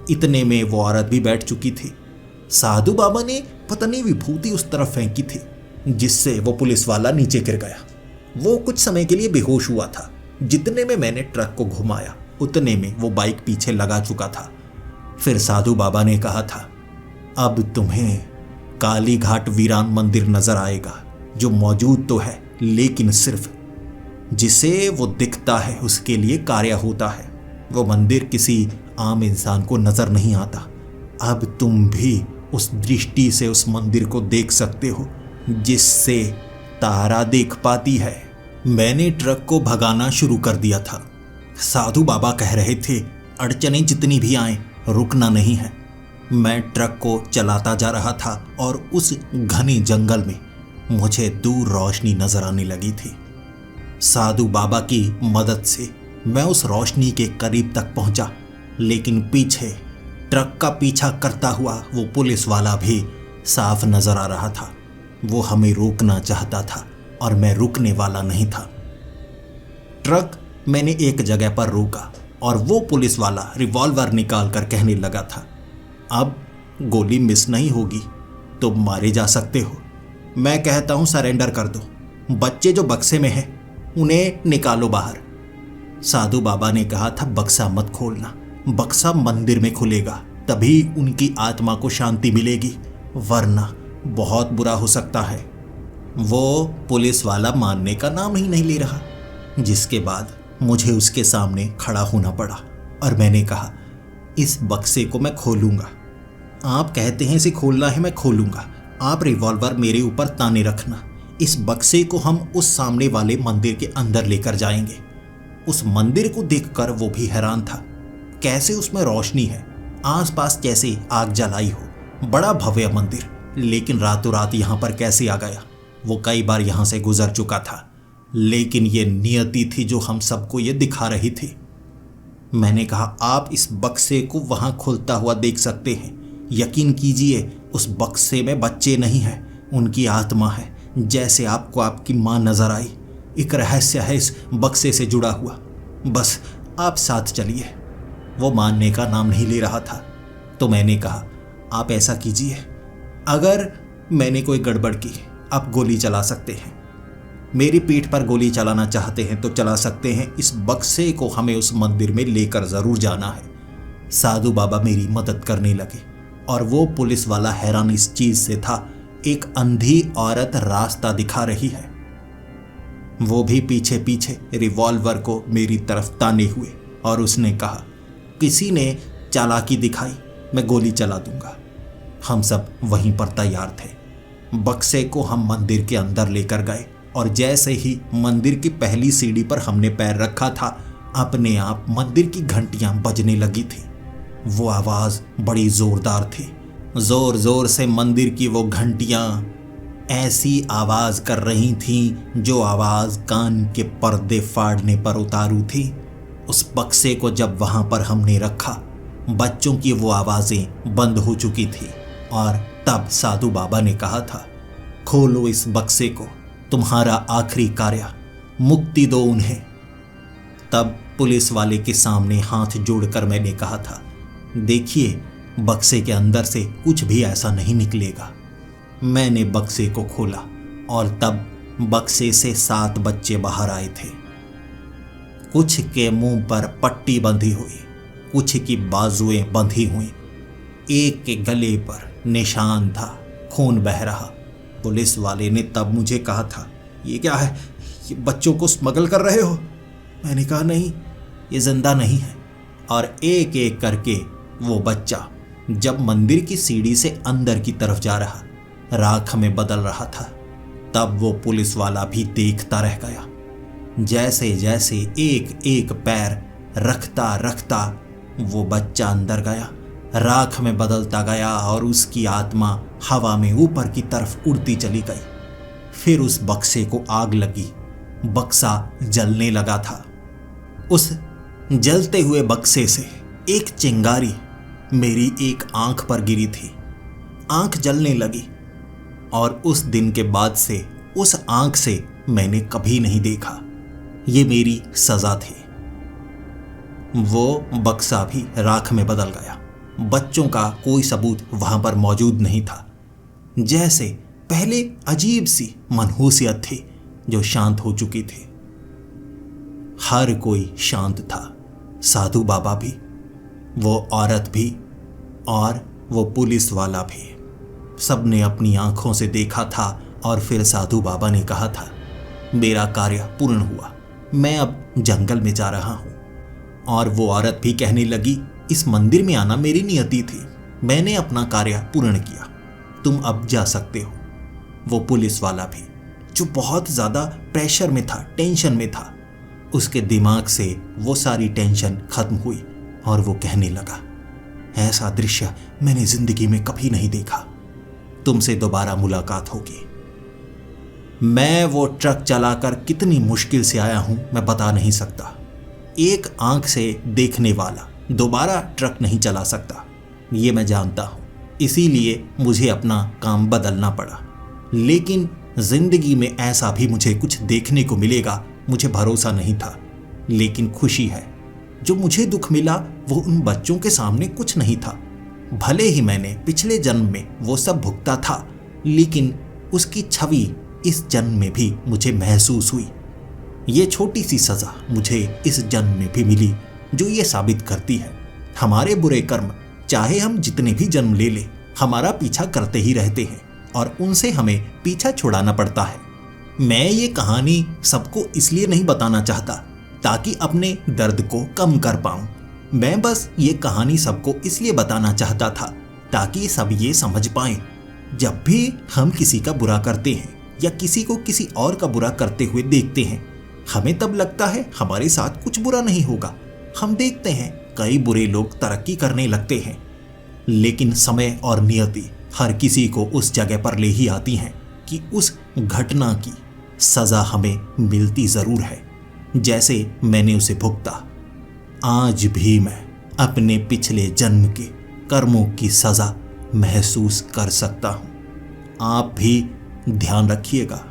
इतने में वो औरत भी बैठ चुकी थी। साधु बाबा ने पता नहीं विभूति उस तरफ फेंकी थी, जिससे वो पुलिस वाला नीचे गिर गया। वो कुछ समय के लिए बेहोश हुआ था। जितने में मैंने ट्रक को घुमाया, उतने में वो बाइक पीछे लगा चुका था। फिर साधु बाबा ने कहा था, अब तुम्हें काली घाट वीरान मंदिर नजर आएगा, जो मौजूद तो है, लेकिन सिर्फ जिसे वो दिखता है उसके लिए कार्य होता है। वो मंदिर किसी आम इंसान को नजर नहीं आता। अब तुम भी उस दृष्टि से उस मंदिर को देख सकते हो जिससे तारा देख पाती है। मैंने ट्रक को भगाना शुरू कर दिया था। साधु बाबा कह रहे थे, अड़चनें जितनी भी आए, रुकना नहीं है। मैं ट्रक को चलाता जा रहा था और उस घने जंगल में मुझे दूर रोशनी नजर आने लगी थी। साधु बाबा की मदद से मैं उस रोशनी के करीब तक पहुंचा, लेकिन पीछे ट्रक का पीछा करता हुआ वो पुलिस वाला भी साफ नजर आ रहा था। वो हमें रोकना चाहता था और मैं रुकने वाला नहीं था। ट्रक मैंने एक जगह पर रोका और वो पुलिस वाला रिवॉल्वर निकाल कर कहने लगा था, अब गोली मिस नहीं होगी, तुम मारे जा सकते हो। मैं कहता हूं सरेंडर कर दो। बच्चे जो बक्से में हैं उन्हें निकालो बाहर। साधु बाबा ने कहा था, बक्सा मत खोलना, बक्सा मंदिर में खुलेगा, तभी उनकी आत्मा को शांति मिलेगी, वरना बहुत बुरा हो सकता है। वो पुलिस वाला मानने का नाम ही नहीं ले रहा, जिसके बाद मुझे उसके सामने खड़ा होना पड़ा और मैंने कहा, इस बक्से को मैं खोलूंगा। आप कहते हैं इसे खोलना है, मैं खोलूंगा। आप रिवॉल्वर मेरे ऊपर ताने रखना। इस बक्से को हम उस सामने वाले मंदिर के अंदर लेकर जाएंगे। उस मंदिर को देखकर वो भी हैरान था। कैसे उसमें रोशनी है, आसपास जैसे आग जलाई हो। बड़ा भव्य मंदिर, लेकिन रातों रात यहाँ पर कैसे आ गया? वो कई बार यहाँ से गुजर चुका था, लेकिन ये नियति थी जो हम सबको ये दिखा रही थी। मैंने कहा, आप इस बक्से को वहाँ खुलता हुआ देख सकते हैं। यकीन कीजिए, उस बक्से में बच्चे नहीं हैं, उनकी आत्मा है। जैसे आपको आपकी माँ नजर आई, एक रहस्य है इस बक्से से जुड़ा हुआ। बस आप साथ चलिए। वो मानने का नाम नहीं ले रहा था, तो मैंने कहा, आप ऐसा कीजिए, अगर मैंने कोई गड़बड़ की, आप गोली चला सकते हैं। मेरी पीठ पर गोली चलाना चाहते हैं तो चला सकते हैं। इस बक्से को हमें उस मंदिर में लेकर जरूर जाना है। साधु बाबा मेरी मदद करने लगे और वो पुलिस वाला हैरान इस चीज से था, एक अंधी औरत रास्ता दिखा रही है। वो भी पीछे पीछे रिवॉल्वर को मेरी तरफ ताने हुए और उसने कहा, किसी ने चालाकी दिखाई, मैं गोली चला दूंगा। हम सब वहीं पर तैयार थे। बक्से को हम मंदिर के अंदर लेकर गए और जैसे ही मंदिर की पहली सीढ़ी पर हमने पैर रखा था, अपने आप मंदिर की घंटियां बजने लगी थी। वो आवाज बड़ी जोरदार थी। जोर जोर से मंदिर की वो घंटियां ऐसी आवाज कर रही थीं जो आवाज कान के पर्दे फाड़ने पर उतारू थी। उस बक्से को जब वहां पर हमने रखा, बच्चों की वो आवाजें बंद हो चुकी थी और तब साधु बाबा ने कहा था, खोलो इस बक्से को, तुम्हारा आखिरी कार्य, मुक्ति दो उन्हें। तब पुलिस वाले के सामने हाथ जोड़कर मैंने कहा था, देखिए, बक्से के अंदर से कुछ भी ऐसा नहीं निकलेगा। मैंने बक्से को खोला और तब बक्से से 7 बच्चे बाहर आए थे। कुछ के मुंह पर पट्टी बंधी हुई, कुछ की बाजुएं बंधी हुई, एक के गले पर निशान था, खून बह रहा। पुलिस वाले ने तब मुझे कहा था, ये क्या है, ये बच्चों को स्मगल कर रहे हो? मैंने कहा, नहीं, ये जिंदा नहीं है। और एक एक करके वो बच्चा जब मंदिर की सीढ़ी से अंदर की तरफ जा रहा, राख में बदल रहा था, तब वो पुलिस वाला भी देखता रह गया। जैसे जैसे एक एक पैर रखता रखता वो बच्चा अंदर गया, राख में बदलता गया और उसकी आत्मा हवा में ऊपर की तरफ उड़ती चली गई। फिर उस बक्से को आग लगी, बक्सा जलने लगा था। उस जलते हुए बक्से से एक चिंगारी मेरी एक आंख पर गिरी थी। आंख जलने लगी और उस दिन के बाद से उस आंख से मैंने कभी नहीं देखा। ये मेरी सजा थी। वो बक्सा भी राख में बदल गया। बच्चों का कोई सबूत वहां पर मौजूद नहीं था। जैसे पहले अजीब सी मनहूसियत थी जो शांत हो चुकी थी। हर कोई शांत था, साधु बाबा भी, वो औरत भी और वो पुलिस वाला भी। सबने अपनी आंखों से देखा था और फिर साधु बाबा ने कहा था, मेरा कार्य पूर्ण हुआ, मैं अब जंगल में जा रहा हूं। और वो औरत भी कहने लगी, इस मंदिर में आना मेरी नियति थी, मैंने अपना कार्य पूर्ण किया, तुम अब जा सकते हो। वो पुलिस वाला भी, जो बहुत ज्यादा प्रेशर में था, टेंशन में था, उसके दिमाग से वो सारी टेंशन खत्म हुई और वो कहने लगा, ऐसा दृश्य मैंने जिंदगी में कभी नहीं देखा, तुमसे दोबारा मुलाकात होगी। मैं वो ट्रक चलाकर कितनी मुश्किल से आया हूं मैं बता नहीं सकता। एक आंख से देखने वाला दोबारा ट्रक नहीं चला सकता, ये मैं जानता हूं, इसीलिए मुझे अपना काम बदलना पड़ा। लेकिन जिंदगी में ऐसा भी मुझे कुछ देखने को मिलेगा मुझे भरोसा नहीं था। लेकिन खुशी है, जो मुझे दुख मिला वो उन बच्चों के सामने कुछ नहीं था। भले ही मैंने पिछले जन्म में वो सब भुगता था, लेकिन उसकी छवि इस जन्म में भी मुझे महसूस हुई। ये छोटी सी सजा मुझे इस जन्म में भी मिली, जो ये साबित करती है हमारे बुरे कर्म चाहे हम जितने भी जन्म ले लें हमारा पीछा करते ही रहते हैं और उनसे हमें पीछा छुड़ाना पड़ता है। मैं ये कहानी सबको इसलिए नहीं बताना चाहता ताकि अपने दर्द को कम कर पाऊं। मैं बस ये कहानी सबको इसलिए बताना चाहता था ताकि सब ये समझ पाएं, जब भी हम किसी का बुरा करते हैं या किसी को किसी और का बुरा करते हुए देखते हैं, हमें तब लगता है हमारे साथ कुछ बुरा नहीं होगा। हम देखते हैं कई बुरे लोग तरक्की करने लगते हैं, लेकिन समय और नियति हर किसी को उस जगह पर ले ही आती हैं कि उस घटना की सजा हमें मिलती जरूर है, जैसे मैंने उसे भुगता। आज भी मैं अपने पिछले जन्म के कर्मों की सजा महसूस कर सकता हूं। आप भी ध्यान रखिएगा।